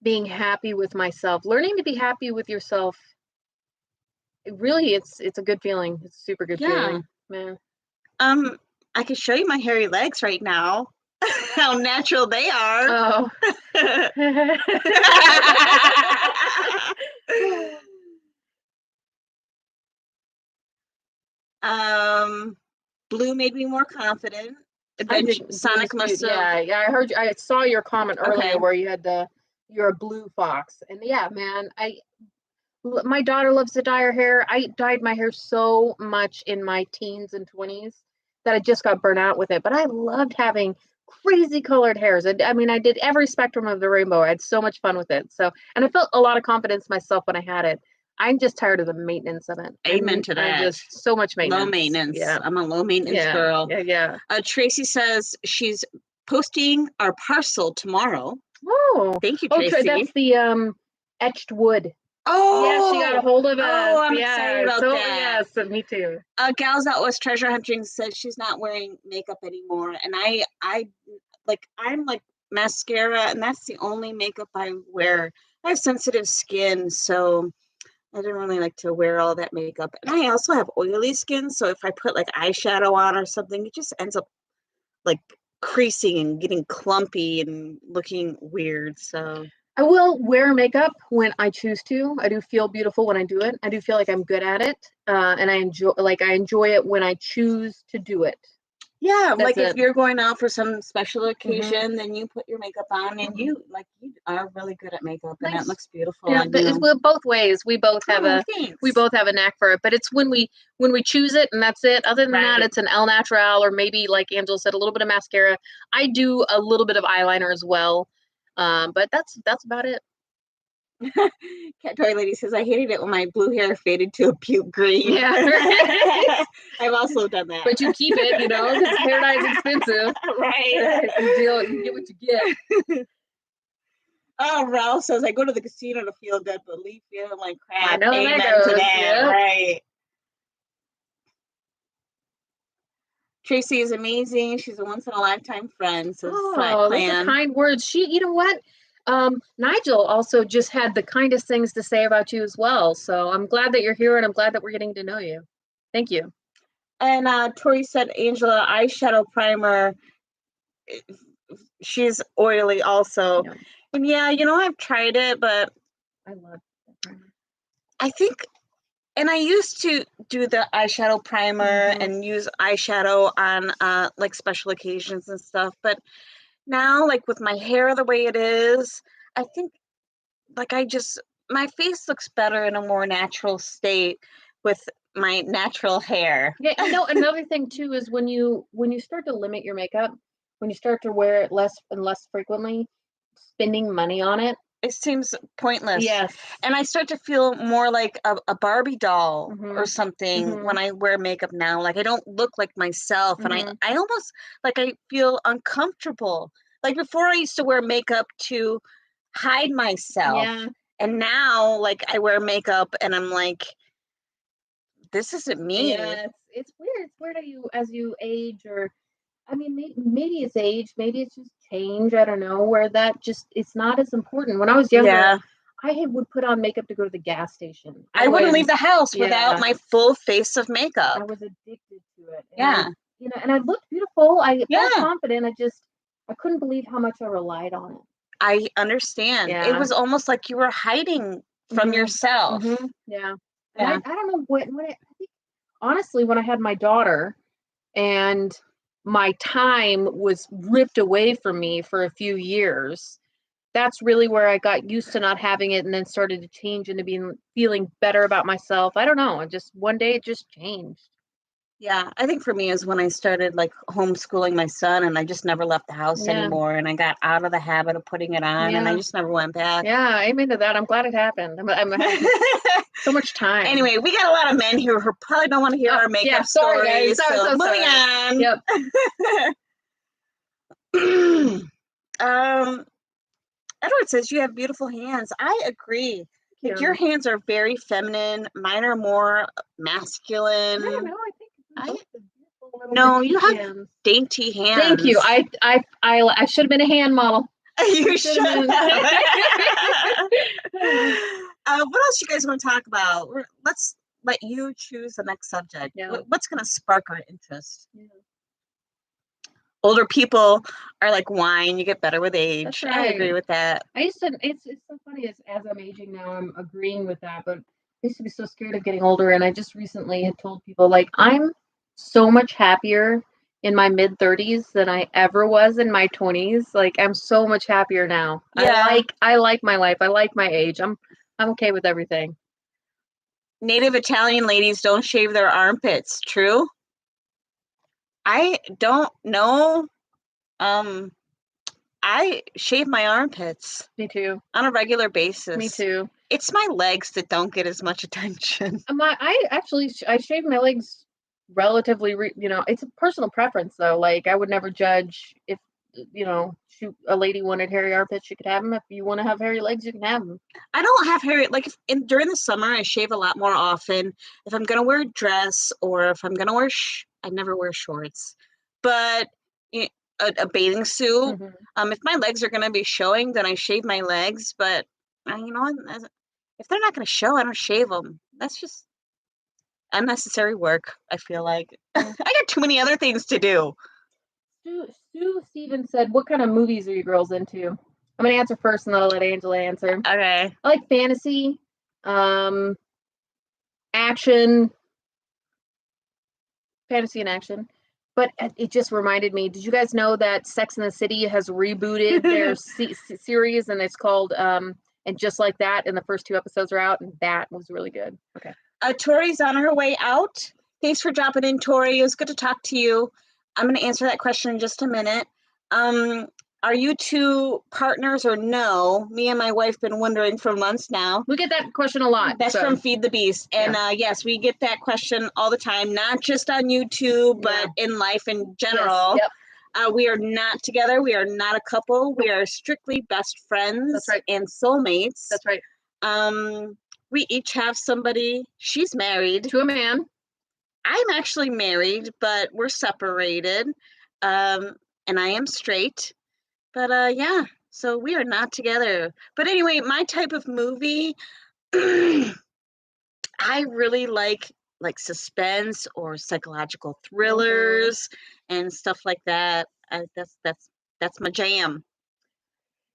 being happy with myself. Learning to be happy with yourself. It's a good feeling. It's a super good feeling. Man. I could show you my hairy legs right now. How natural they are. Oh. Blue made me more confident. Sonic must have. Yeah. I heard you. I saw your comment earlier where you had you're a blue fox, and man, my daughter loves to dye her hair. I dyed my hair so much in my teens and 20s that I just got burnt out with it. But I loved having crazy colored hairs. I mean, I did every spectrum of the rainbow. I had so much fun with it. So, and I felt a lot of confidence myself when I had it. I'm just tired of the maintenance of it. Amen to that. Just so much maintenance. Low maintenance. Yeah. I'm a low maintenance girl. Yeah. Tracy says she's posting our parcel tomorrow. Oh, thank you, Tracy. That's the etched wood. Oh, yeah, she got a hold of us. Oh, I'm excited about that. Yes, me too. Gals Out West Treasure Hunting says she's not wearing makeup anymore, and I'm like mascara, and that's the only makeup I wear. I have sensitive skin, so I don't really like to wear all that makeup. And I also have oily skin, so if I put like eyeshadow on or something, it just ends up like creasing and getting clumpy and looking weird. So I will wear makeup when I choose to. I do feel beautiful when I do it. I do feel like I'm good at it, and I enjoy it when I choose to do it. yeah, That's like if it. you're going out for some special occasion, then you put your makeup on, and you are really good at makeup, and it looks beautiful. Yeah, on it's you. both ways. We both have a knack for it, but it's when we choose it, and that's it. Other than that, it's an El Natural, or maybe like Angela said, a little bit of mascara. I do a little bit of eyeliner as well, but that's about it. Cat Toy Lady says, I hated it when my blue hair faded to a puke green. Yeah. I've also done that. But you keep it, because hair dye is expensive. Right. You get what you get. Oh, Ralph says, I go to the casino to feel good, but leave feeling like crap. I know Amen that goes. to that. Yep. Right. Tracy is amazing. She's a once-in-a-lifetime friend. Says Oh, those are kind words. You know what? Nigel also just had the kindest things to say about you as well. So I'm glad that you're here, and I'm glad that we're getting to know you. Thank you. And Tori said, Angela, eyeshadow primer. She's oily also. Yeah. And yeah, I've tried it, but I love that primer. I think, and I used to do the eyeshadow primer and use eyeshadow on like special occasions and stuff. But now, like with my hair the way it is, I think like my face looks better in a more natural state with my natural hair. Yeah, another thing too is when you start to limit your makeup, when you start to wear it less and less frequently, spending money on it, it seems pointless. Yes. And I start to feel more like a Barbie doll or something when I wear makeup now. Like I don't look like myself, and I almost like I feel uncomfortable. Like before I used to wear makeup to hide myself. Yeah. And now like I wear makeup and I'm like, this isn't me. Yeah, it's weird. It's weird as you age, or I mean, maybe it's age, maybe it's just change. I don't know, where that just it's not as important. When I was younger, I would put on makeup to go to the gas station. I wouldn't leave the house without my full face of makeup. I was addicted to it. And and I looked beautiful. I felt confident. I couldn't believe how much I relied on it. I understand. Yeah. It was almost like you were hiding from yourself. Yeah. And I don't know I think honestly, when I had my daughter and my time was ripped away from me for a few years, that's really where I got used to not having it, and then started to change into feeling better about myself. I don't know. One day it just changed. Yeah, I think for me is when I started like homeschooling my son, and I just never left the house anymore, and I got out of the habit of putting it on, and I just never went back. Yeah, amen to that. I'm glad it happened. I'm so much time. Anyway, we got a lot of men here who probably don't want to hear our makeup stories. Guys. So moving on. Yep. Edward says you have beautiful hands. I agree. Like, your hands are very feminine. Mine are more masculine. I don't know. I think no, you have dainty hands. Thank you. I should have been a hand model. You should have. What else you guys want to talk about? Let's let you choose the next subject. Yeah. What's going to spark our interest? Yeah. Older people are like wine. You get better with age. That's right. I agree with that. It's so funny as I'm aging now, I'm agreeing with that. But I used to be so scared of getting older, and I just recently had told people, like, I'm so much happier in my mid-30s than I ever was in my 20s. Like, I'm so much happier now. Yeah. I like my life. I like my age. I'm okay with everything. Native Italian ladies don't shave their armpits. True? I don't know. I shave my armpits. Me too. On a regular basis. Me too. It's my legs that don't get as much attention. I shave my legs relatively, it's a personal preference though. Like, I would never judge if, a lady wanted hairy armpits, you could have them. If you want to have hairy legs, you can have them. I don't have hairy, like during the summer, I shave a lot more often. If I'm going to wear a dress, or if I'm going to wear, I never wear shorts, but a bathing suit. If my legs are going to be showing, then I shave my legs. But you know, if they're not going to show, I don't shave them. That's just unnecessary work, I feel like. I got too many other things to do. Sue Stevens said, what kind of movies are you girls into? I'm going to answer first, and then I'll let Angela answer. Okay. I like fantasy, action, fantasy and action. But it just reminded me, did you guys know that Sex and the City has rebooted their series, and it's called And Just Like That, and the first 2 episodes are out, and that was really good. Okay. Tori's on her way out. Thanks for dropping in, Tori. It was good to talk to you. I'm going to answer that question in just a minute. Are you 2 partners or no? Me and my wife been wondering for months now. We get that question a lot. That's from Feed the Beast. And yes, we get that question all the time, not just on YouTube, but in life in general. Yes. Yep. We are not together. We are not a couple. We are strictly best friends. That's right. And soulmates. That's right. We each have somebody. She's married. To a man. I'm actually married, but we're separated. And I am straight. But yeah, so we are not together. But anyway, my type of movie, I really like suspense or psychological thrillers and stuff like that. That's my jam.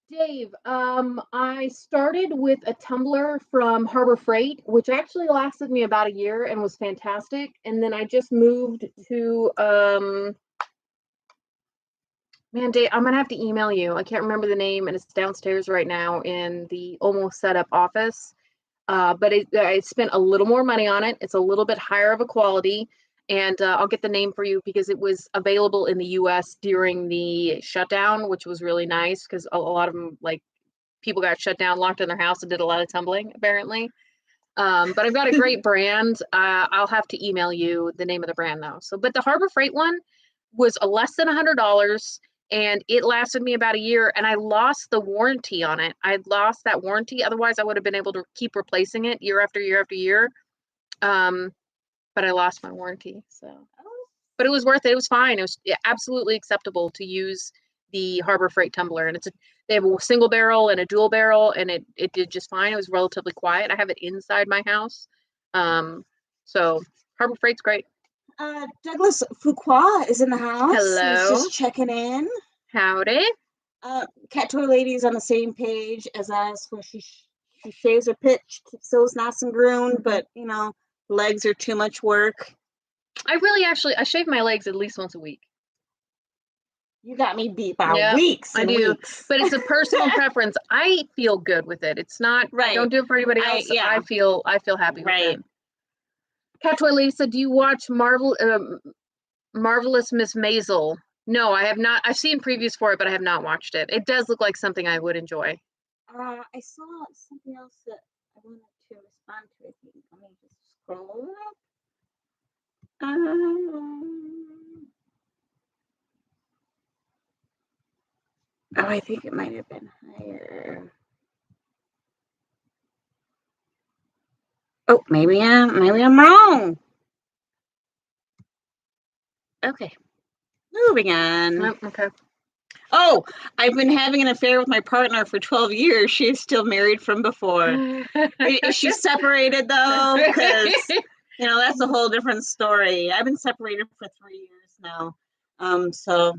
Dave, I started with a tumbler from Harbor Freight, which actually lasted me about a year and was fantastic. And then I just moved to man, Dave, I'm gonna have to email you. I can't remember the name, and it's downstairs right now in the almost set up office. But I spent a little more money on it. It's a little bit higher of a quality, and I'll get the name for you because it was available in the U.S. during the shutdown, which was really nice because a lot of them, like, people got shut down, locked in their house, and did a lot of tumbling, apparently. But I've got a great brand. I'll have to email you the name of the brand, though. But the Harbor Freight one was less than $100. And it lasted me about a year, and I lost the warranty on it. I lost that warranty. Otherwise, I would have been able to keep replacing it year after year after year. But I lost my warranty. But it was worth it. It was fine. It was absolutely acceptable to use the Harbor Freight tumbler. And they have a single barrel and a dual barrel, and it did just fine. It was relatively quiet. I have it inside my house. So Harbor Freight's great. Douglas Fuqua is in the house. Hello. He's just checking in. Howdy. Cat Toy Lady's on the same page as us, where she shaves her pitch, keeps those nice and groomed, but you know, legs are too much work. I shave my legs at least once a week. You got me beat by weeks. I do, but it's a personal preference. I feel good with it. It's not right. I don't do it for anybody else. I feel happy with it. Cat Toy Lady said, do you watch Marvelous Miss Maisel? No, I have not. I've seen previews for it, but I have not watched it. It does look like something I would enjoy. I saw something else that I wanted to respond to. I think. Let me just scroll up. I think it might have been higher. Oh, maybe I'm wrong. Okay. Moving on. Okay. Oh, I've been having an affair with my partner for 12 years. She's still married from before. Is she separated, though? Because, you know, that's a whole different story. I've been separated for 3 years now. So.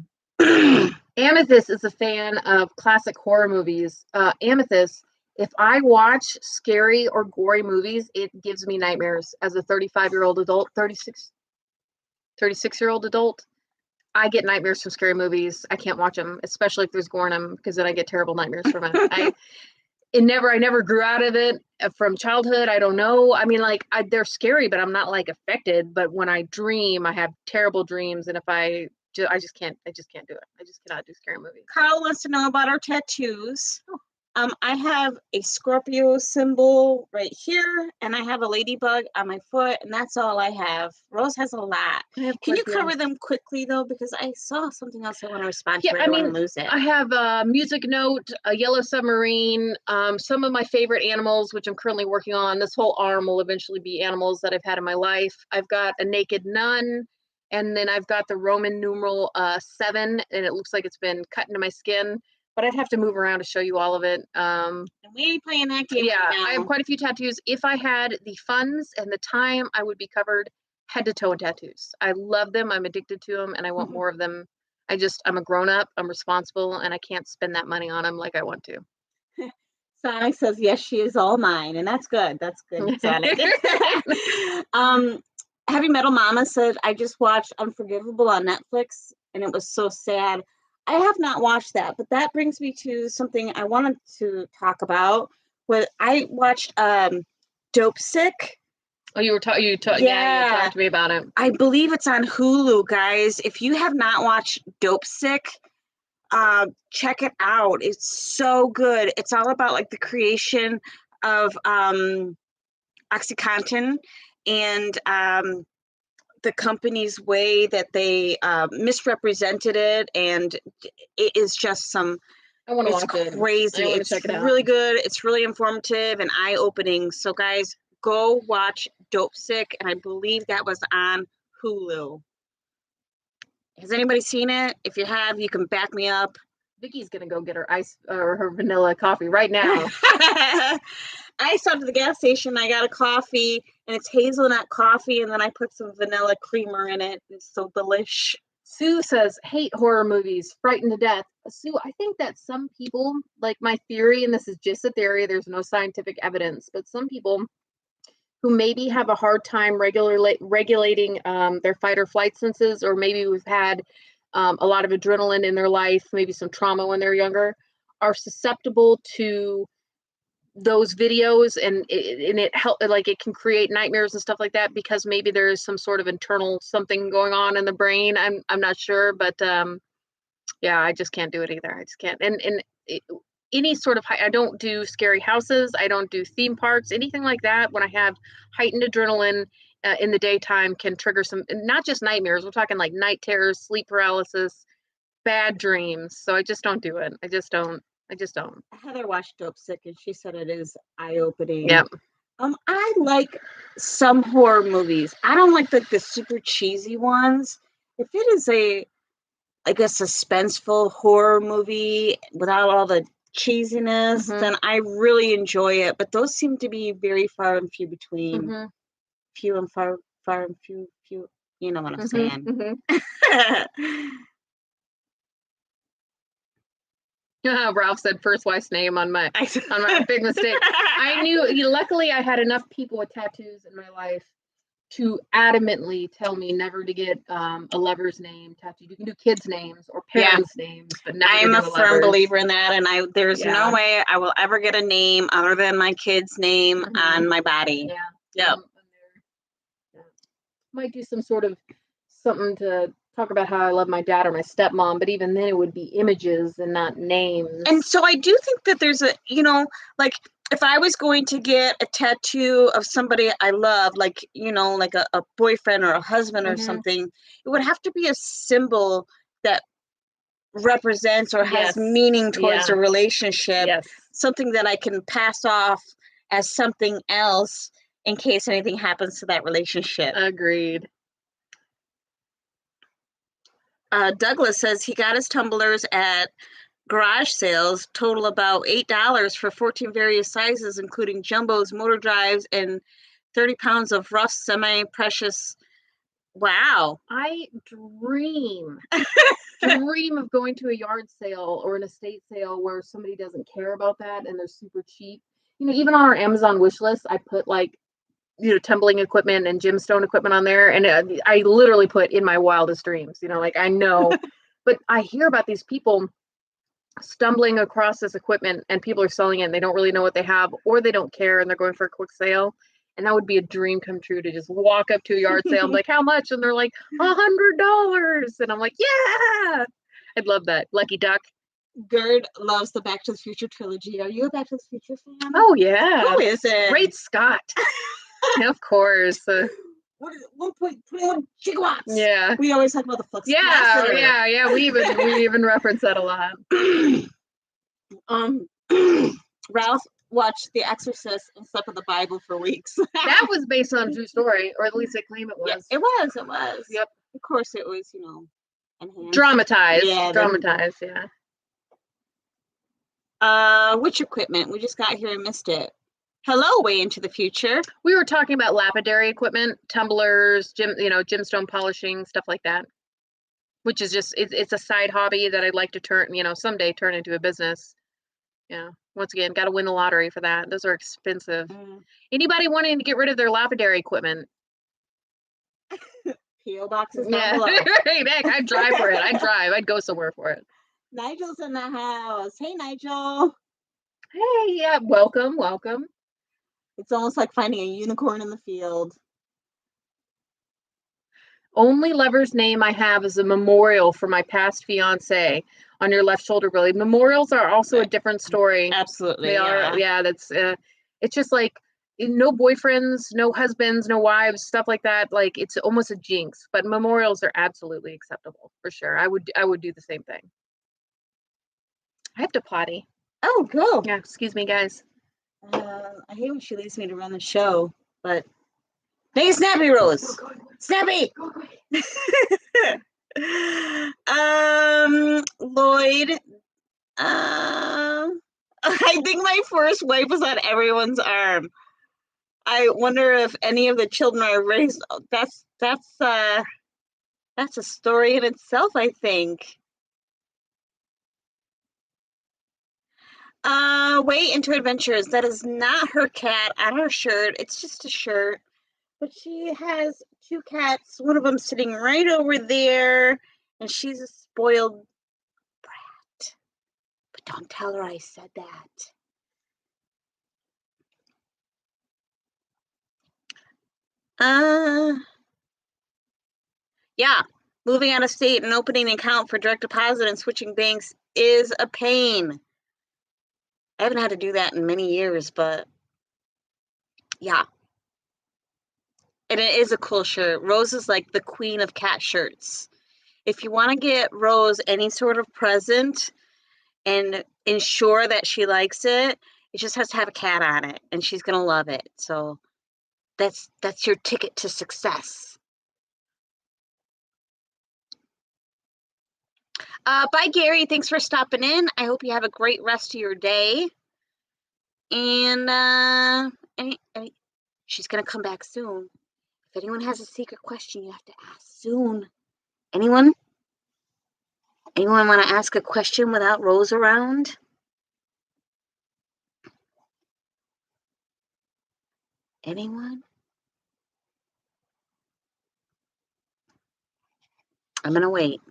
Amethyst is a fan of classic horror movies. Amethyst, if I watch scary or gory movies, it gives me nightmares. As a 35-year-old adult, 36-year-old adult, I get nightmares from scary movies. I can't watch them, especially if there's gore in them, because then I get terrible nightmares from it. I never grew out of it from childhood. I don't know. I mean, like, they're scary, but I'm not like affected. But when I dream, I have terrible dreams, and if I just can't do it. I just cannot do scary movies. Carl wants to know about our tattoos. I have a Scorpio symbol right here, and I have a ladybug on my foot, and that's all I have. Rose has a lot. Can you cover them quickly, though? Because I saw something else I want to respond to. I don't want to lose it. I have a music note, a yellow submarine, some of my favorite animals, which I'm currently working on. This whole arm will eventually be animals that I've had in my life. I've got a naked nun, And then I've got the Roman numeral 7, and it looks like it's been cut into my skin. But I'd have to move around to show you all of it. And we ain't playing that game. Yeah, right now. I have quite a few tattoos. If I had the funds and the time, I would be covered head to toe in tattoos. I love them. I'm addicted to them, and I want more of them. I'm a grown up. I'm responsible, and I can't spend that money on them like I want to. Sonic says, yes, she is all mine. And that's good. That's good, Sonic. Heavy Metal Mama said, I just watched Unforgivable on Netflix, and it was so sad. I have not watched that, but that brings me to something I wanted to talk about. I watched Dope Sick. Oh, you talked to me about it. I believe it's on Hulu, guys. If you have not watched Dope Sick, check it out. It's so good. It's all about like the creation of OxyContin and the company's way that they misrepresented it, and it is just some. I want to watch it. Crazy. It's check it out. Really good. It's really informative and eye-opening. So, guys, go watch Dope Sick, and I believe that was on Hulu. Has anybody seen it? If you have, you can back me up. Vicky's gonna go get her ice or her vanilla coffee right now. I stopped at the gas station. I got a coffee, and it's hazelnut coffee, and then I put some vanilla creamer in it. It's so delish. Sue says, hate horror movies, frightened to death. Sue, I think that some people, like my theory, and this is just a theory, there's no scientific evidence, but some people who maybe have a hard time regulating their fight or flight senses, or maybe we've had a lot of adrenaline in their life, maybe some trauma when they're younger, are susceptible to those videos, and it can create nightmares and stuff like that, because maybe there is some sort of internal something going on in the brain. I'm not sure, but yeah, I just can't do it either. I just can't. Any sort of I don't do scary houses. I don't do theme parks, anything like that. When I have heightened adrenaline in the daytime, can trigger some, not just nightmares. We're talking like night terrors, sleep paralysis, bad dreams. So I just don't do it. I just don't. Heather watched Dope Sick, and she said it is eye-opening. Yep. I like some horror movies. I don't like the super cheesy ones. If it is a suspenseful horror movie without all the cheesiness, then I really enjoy it. But those seem to be very far and few between. Few and far and few. You know what I'm saying. Ralph said first wife's name on my big mistake. I knew. Luckily, I had enough people with tattoos in my life to adamantly tell me never to get a lover's name tattooed. You can do kids' names or parents' names, but never. I am a firm believer in that, and there's no way I will ever get a name other than my kid's name on my body. Yeah. Might do some sort of something to talk about how I love my dad or my stepmom, but even then it would be images and not names. And so I do think that there's like if I was going to get a tattoo of somebody I love, like, like a boyfriend or a husband or something, it would have to be a symbol that represents or has meaning towards the relationship. Yes. Something that I can pass off as something else in case anything happens to that relationship. Agreed. Douglas says he got his tumblers at garage sales, total about $8 for 14 various sizes, including jumbos, motor drives, and 30 pounds of rough semi-precious. Wow. I dream of going to a yard sale or an estate sale where somebody doesn't care about that and they're super cheap. Even on our Amazon wish list, I put tumbling equipment and gemstone equipment on there, and I literally put in my wildest dreams. I know, but I hear about these people stumbling across this equipment, and people are selling it, and they don't really know what they have, or they don't care, and they're going for a quick sale. And that would be a dream come true, to just walk up to a yard sale, I'm like, how much? And they're like, $100. And I'm like, yeah, I'd love that. Lucky duck. Gerd loves the Back to the Future trilogy. Are you a Back to the Future fan? Oh yeah. Who is it? Great Scott. Of course. What is it? 1.21 gigawatts. Yeah. We always talk about the flux capacitor. Yeah. We even reference that a lot. Ralph watched The Exorcist and slept with the Bible for weeks. That was based on a true story, or at least they claim it was. Yeah, it was. Yep. Of course, it was, enhanced. Dramatized. Yeah. Dramatized, yeah. Which equipment? We just got here and missed it. Hello, way into the future. We were talking about lapidary equipment, tumblers, gemstone polishing, stuff like that. Which is just, it's a side hobby that I'd like to someday turn into a business. Yeah. Once again, got to win the lottery for that. Those are expensive. Anybody wanting to get rid of their lapidary equipment? P.O. boxes down below. Heck, I'd drive for it. I'd go somewhere for it. Nigel's in the house. Hey, Nigel. Hey, yeah, welcome. It's almost like finding a unicorn in the field. Only lover's name I have is a memorial for my past fiance on your left shoulder, Billy. Memorials are also a different story. Absolutely. They are. Yeah, that's it's just like no boyfriends, no husbands, no wives, stuff like that. Like it's almost a jinx, but memorials are absolutely acceptable for sure. I would do the same thing. I have to potty. Oh, go. Yeah, excuse me, guys. I hate when she leaves me to run the show, but hey, Snappy Rose. Snappy. Lloyd. I think my first wife was on everyone's arm. I wonder if any of the children are raised. That's a story in itself, I think. Way into adventures. That is not her cat on her shirt. It's just a shirt. But she has 2 cats. One of them sitting right over there. And she's a spoiled brat. But don't tell her I said that. Yeah. Moving out of state and opening an account for direct deposit and switching banks is a pain. I haven't had to do that in many years, but yeah. And it is a cool shirt. Rose is like the queen of cat shirts. If you want to get Rose any sort of present and ensure that she likes it, it just has to have a cat on it, and she's going to love it. So that's your ticket to success. Bye, Gary. Thanks for stopping in. I hope you have a great rest of your day. And she's going to come back soon. If anyone has a secret question, you have to ask soon. Anyone? Anyone want to ask a question without Rose around? Anyone? I'm going to wait.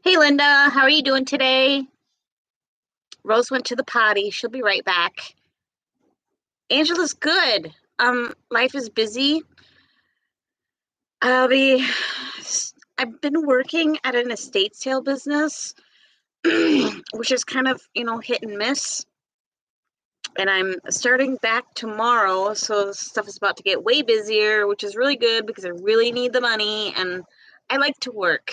Hey, Linda. How are you doing today? Rose went to the potty. She'll be right back. Angela's good. Life is busy. I've been working at an estate sale business, which is kind of, hit and miss. And I'm starting back tomorrow, so stuff is about to get way busier, which is really good because I really need the money and I like to work.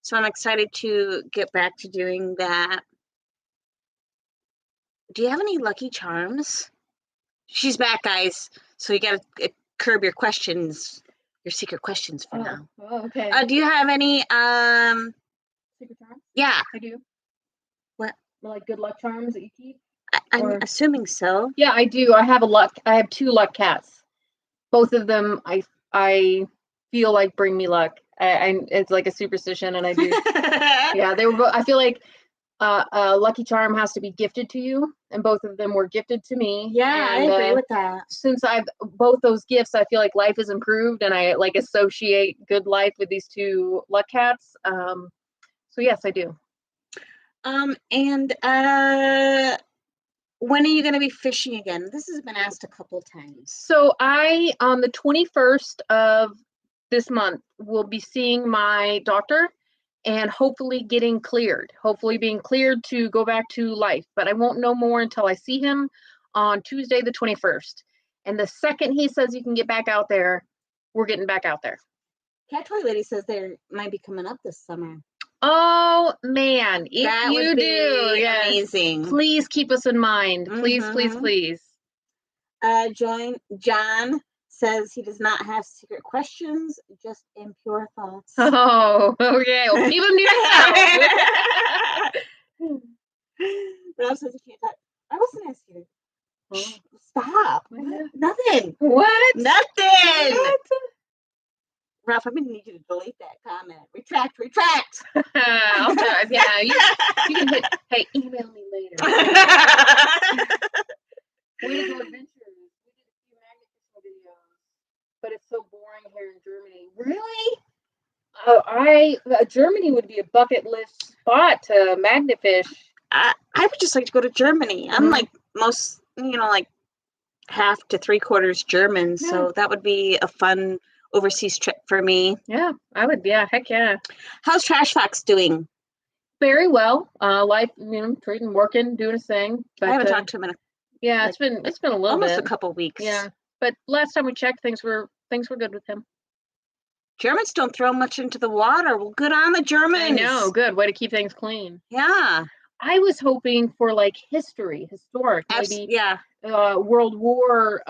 So I'm excited to get back to doing that. Do you have any Lucky Charms? She's back, guys. So you got to curb your questions, your secret questions for now. Oh, okay. Do you have any Secret charms? Yeah. I do. What? Like good luck charms that you keep? I'm assuming so. Yeah, I do. I have 2 luck cats. Both of them I feel like bring me luck. It's like a superstition, and I do. Yeah, they were I feel like a lucky charm has to be gifted to you, and both of them were gifted to me. Yeah, and, I agree with that. Since both those gifts, I feel like life has improved, and I like associate good life with these 2 luck cats. So yes, I do. When are you going to be fishing again? This has been asked a couple times. So I, on the 21st of this month, will be seeing my doctor and hopefully being cleared to go back to life. But I won't know more until I see him on Tuesday, the 21st. And the second he says you can get back out there, we're getting back out there. Cat Toy Lady says they might be coming up this summer. Oh man, if that you would do, be yes, amazing. Please keep us in mind. Please, please, please. John says he does not have secret questions, just impure thoughts. Oh, okay. Well, keep them to yourself. Ralph says he can't talk. I was going to ask you. Oh. Stop. What? Nothing. What? Nothing. What? Ralph, I'm going to need you to delete that comment. Retract. I'll try. Yeah, you can hit, hey, email me later. We did go adventures. We did a few magnet fishing videos, but it's so boring here in Germany. Really? Germany would be a bucket list spot to magnet fish. I would just like to go to Germany. I'm like most, like half to 3/4 German, so that would be a fun overseas trip for me. Yeah, I would. Yeah, heck yeah. How's Trash Fox doing? Very well. Life, treating, working, doing his thing. But I haven't talked to him in it's been a little almost bit. a couple weeks. Yeah, but last time we checked, things were good with him. Germans don't throw much into the water. Well, good on the Germans. I know. Good way to keep things clean. Yeah. I was hoping for like historic, maybe World War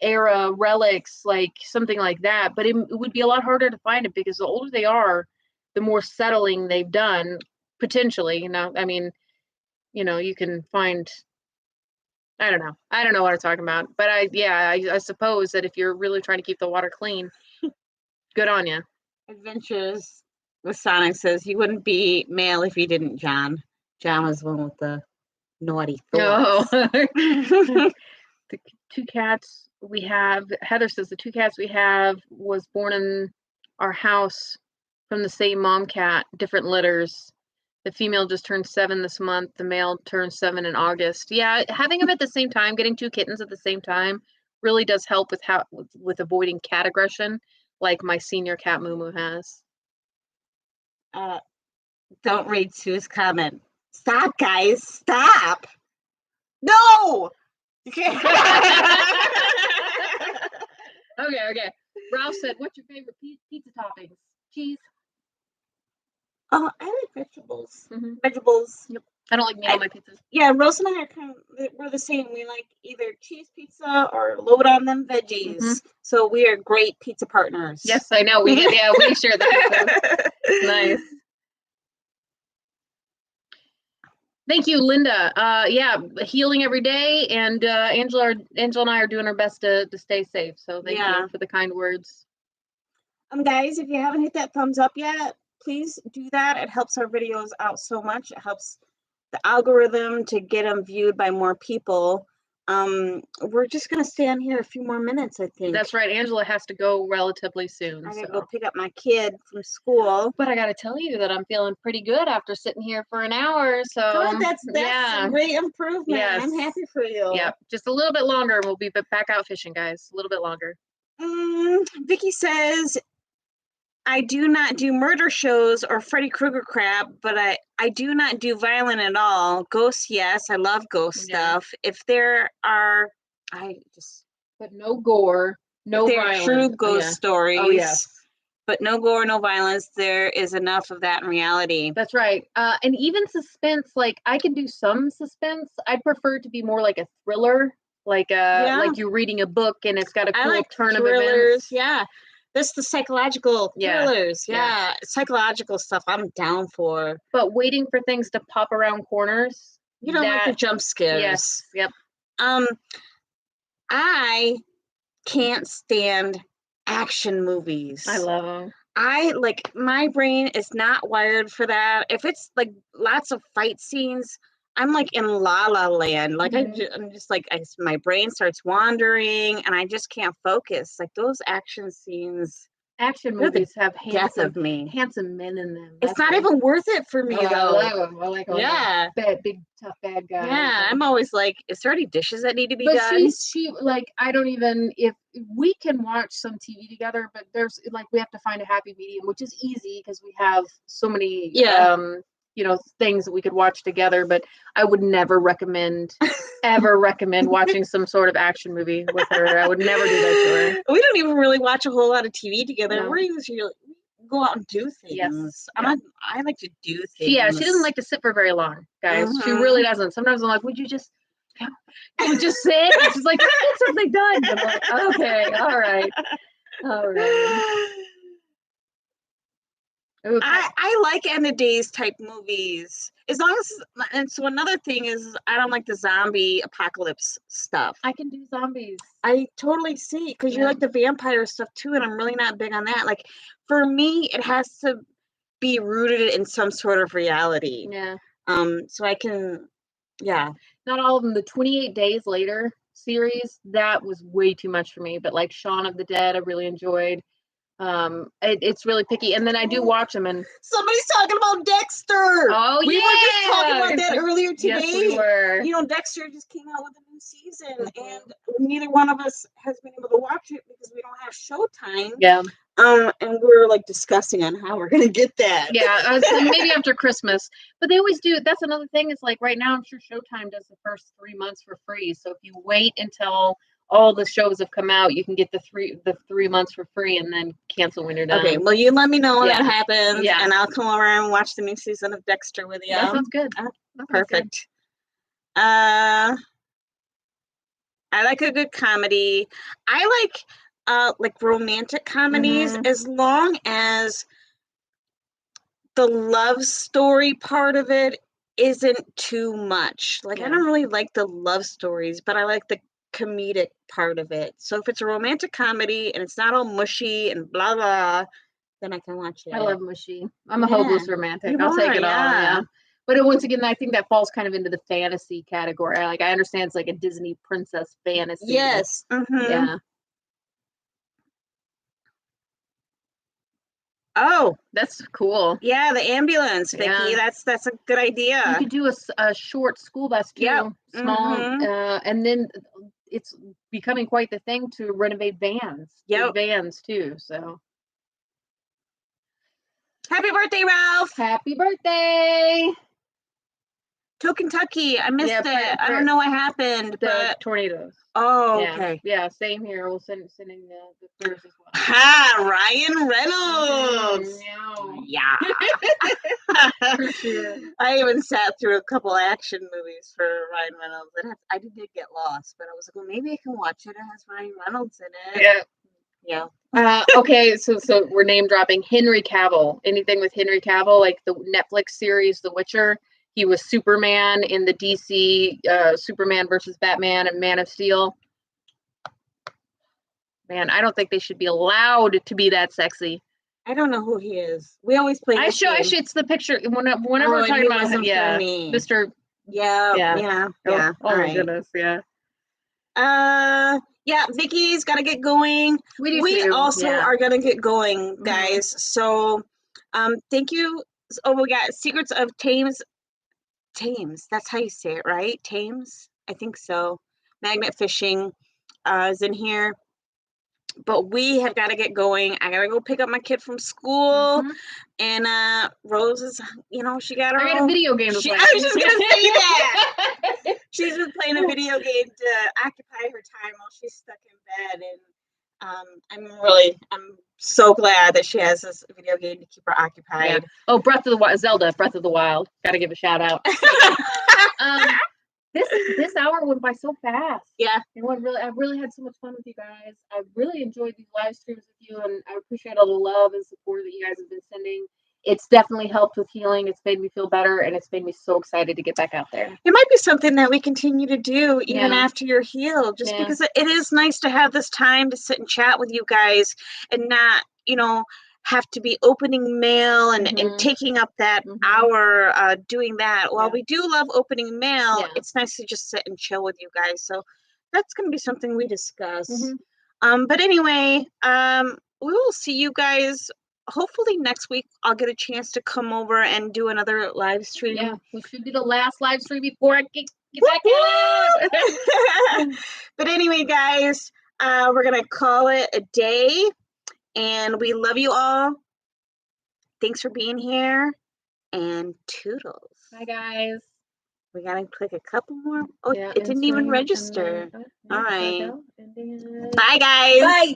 era relics, like something like that. But it would be a lot harder to find it because the older they are, the more settling they've done. Potentially, I mean, you can find. I don't know what I'm talking about, but I suppose that if you're really trying to keep the water clean, good on you. Adventures with Sonic says you wouldn't be male if you didn't, John. John was the one with the naughty thoughts. Oh. The 2 cats we have, Heather says the 2 cats we have was born in our house from the same mom cat, different litters. The female just turned 7 this month. The male turned 7 in August. Yeah, having them at the same time, getting 2 kittens at the same time, really does help with avoiding cat aggression, like my senior cat Moo has. Don't read Sue's comment. Stop, guys! Stop! No! You can't. Okay. Ralph said, "What's your favorite pizza toppings?" Cheese. Oh, I like vegetables. Mm-hmm. Vegetables. Yep. I don't like meat on my pizzas. Yeah, Rose and I we're the same. We like either cheese pizza or load on them veggies. Mm-hmm. So we are great pizza partners. Yes, I know. We share the pizza. Nice. Thank you, Linda. Healing every day, and Angela and I are doing our best to stay safe. So thank you for the kind words. Guys, if you haven't hit that thumbs up yet, please do that. It helps our videos out so much. It helps the algorithm to get them viewed by more people. We're just gonna stay on here a few more minutes, I think. That's right. Angela has to go relatively soon. I gotta go pick up my kid from school. But I gotta tell you that I'm feeling pretty good after sitting here for an hour. So good, that's a great improvement. Yes. I'm happy for you. Yeah, just a little bit longer and we'll be back out fishing, guys. A little bit longer. Vicky says, I do not do murder shows or Freddy Krueger crap, but I do not do violent at all. Ghosts, yes, I love ghost stuff. If there are, but no gore, no violence. True ghost stories. Oh yes. But no gore, no violence. There is enough of that in reality. That's right. And even suspense, like I can do some suspense. I'd prefer it to be more like a thriller, like you're reading a book and it's got a cool turn of events. Yeah. That's the psychological thrillers. Yeah. Psychological stuff I'm down for. But waiting for things to pop around corners. You don't like the jump scares. Yes. Yep. I can't stand action movies. I love them. My brain is not wired for that. If it's like lots of fight scenes, I'm like in La La Land. Like I'm just like my brain starts wandering and I just can't focus. Like those action scenes. Action movies have handsome men in them. It's not even worth it for me. I love them. I like all big tough bad guys. Yeah, I'm always like, is there any dishes that need to be done? If we can watch some TV together, but there's we have to find a happy medium, which is easy because we have so many things that we could watch together, but I would never recommend watching some sort of action movie with her. I would never do that to her. We don't even really watch a whole lot of TV together. No. We're usually go out and do things. Yes. I like to do things. Yeah, she doesn't like to sit for very long, guys. Mm-hmm. She really doesn't. Sometimes I'm like, would you just I would just sit. And she's like, I get something done. I'm like, okay, all right. Okay. I like end of days type movies. As long as, and so another thing is I don't like the zombie apocalypse stuff. I can do zombies. I totally see, because you like the vampire stuff too, and I'm really not big on that. Like, for me, it has to be rooted in some sort of reality. Yeah. So I can, yeah. Not all of them. The 28 Days Later series, that was way too much for me. But like Shaun of the Dead, I really enjoyed. It's really picky, and then I do watch them. And somebody's talking about Dexter. Oh, we were just talking about that earlier today. Yes, we were. You know, Dexter just came out with a new season, and neither one of us has been able to watch it because we don't have Showtime. Yeah. And we're like discussing on how we're gonna get that. Yeah, so maybe after Christmas. But they always do. That's another thing. Is like right now, I'm sure Showtime does the first 3 months for free. So if you wait until all the shows have come out, you can get the 3 months for free, and then cancel when you're done. Okay, well, you let me know when that happens, and I'll come over and watch the new season of Dexter with you. That sounds good. Perfect. I like a good comedy. I like romantic comedies, as long as the love story part of it isn't too much. Like, I don't really like the love stories, but I like the comedic part of it. So if it's a romantic comedy and it's not all mushy and blah blah, then I can watch it. I love mushy. I'm a hopeless romantic. I'll take it all. Yeah. But once again, I think that falls kind of into the fantasy category. Like, I understand it's like a Disney princess fantasy. Yes. Yeah. Oh, that's cool. Yeah, the ambulance, Vicky. Yeah. That's a good idea. You could do a short school bus too. Yep. Small, and then it's becoming quite the thing to renovate vans. Yep. Vans too. So. Happy birthday, Ralph! Happy birthday! To Kentucky. I missed it. I don't know what happened, but tornadoes. Oh, okay. Yeah, same here. We'll sending the prayers as well. Ha! Ryan Reynolds. Yeah. For sure. I even sat through a couple action movies for Ryan Reynolds, and I did get lost, but I was like, well, maybe I can watch it. It has Ryan Reynolds in it. Yeah. Okay, so we're name dropping Henry Cavill. Anything with Henry Cavill, like the Netflix series The Witcher. He was Superman in the DC Superman versus Batman and Man of Steel. Man, I don't think they should be allowed to be that sexy. I don't know who he is. We always play. It's the picture whenever we're talking about him. Yeah, Mr. Yeah. Oh my goodness, yeah. Yeah, Vicky's got to get going. We also are gonna get going, guys. So, thank you. Oh, we got Secrets of Thames. That's how you say it, right? Thames. I think so. Magnet Fishing is in here. But we have got to get going. I got to go pick up my kid from school. And Rose is, she got her own. A video game to play. I was just going to say that. She's been playing a video game to occupy her time while she's stuck in bed. And I'm so glad that she has this video game to keep her occupied. Yeah. Oh, Zelda, Breath of the Wild. Got to give a shout out. This hour went by so fast. Yeah. I really had so much fun with you guys. I really enjoyed these live streams with you, and I appreciate all the love and support that you guys have been sending. It's definitely helped with healing. It's made me feel better, and it's made me so excited to get back out there. It might be something that we continue to do even after you're healed, just because it is nice to have this time to sit and chat with you guys and not, have to be opening mail and taking up that hour doing that. While we do love opening mail, it's nice to just sit and chill with you guys. So that's going to be something we discuss. But anyway, we will see you guys hopefully next week. I'll get a chance to come over and do another live stream. Yeah, we should do the last live stream before I get back out. But anyway, guys, we're going to call it a day. And we love you all. Thanks for being here. And toodles. Bye, guys. We got to click a couple more. Oh, it didn't even register. All right. Bye, guys. Bye.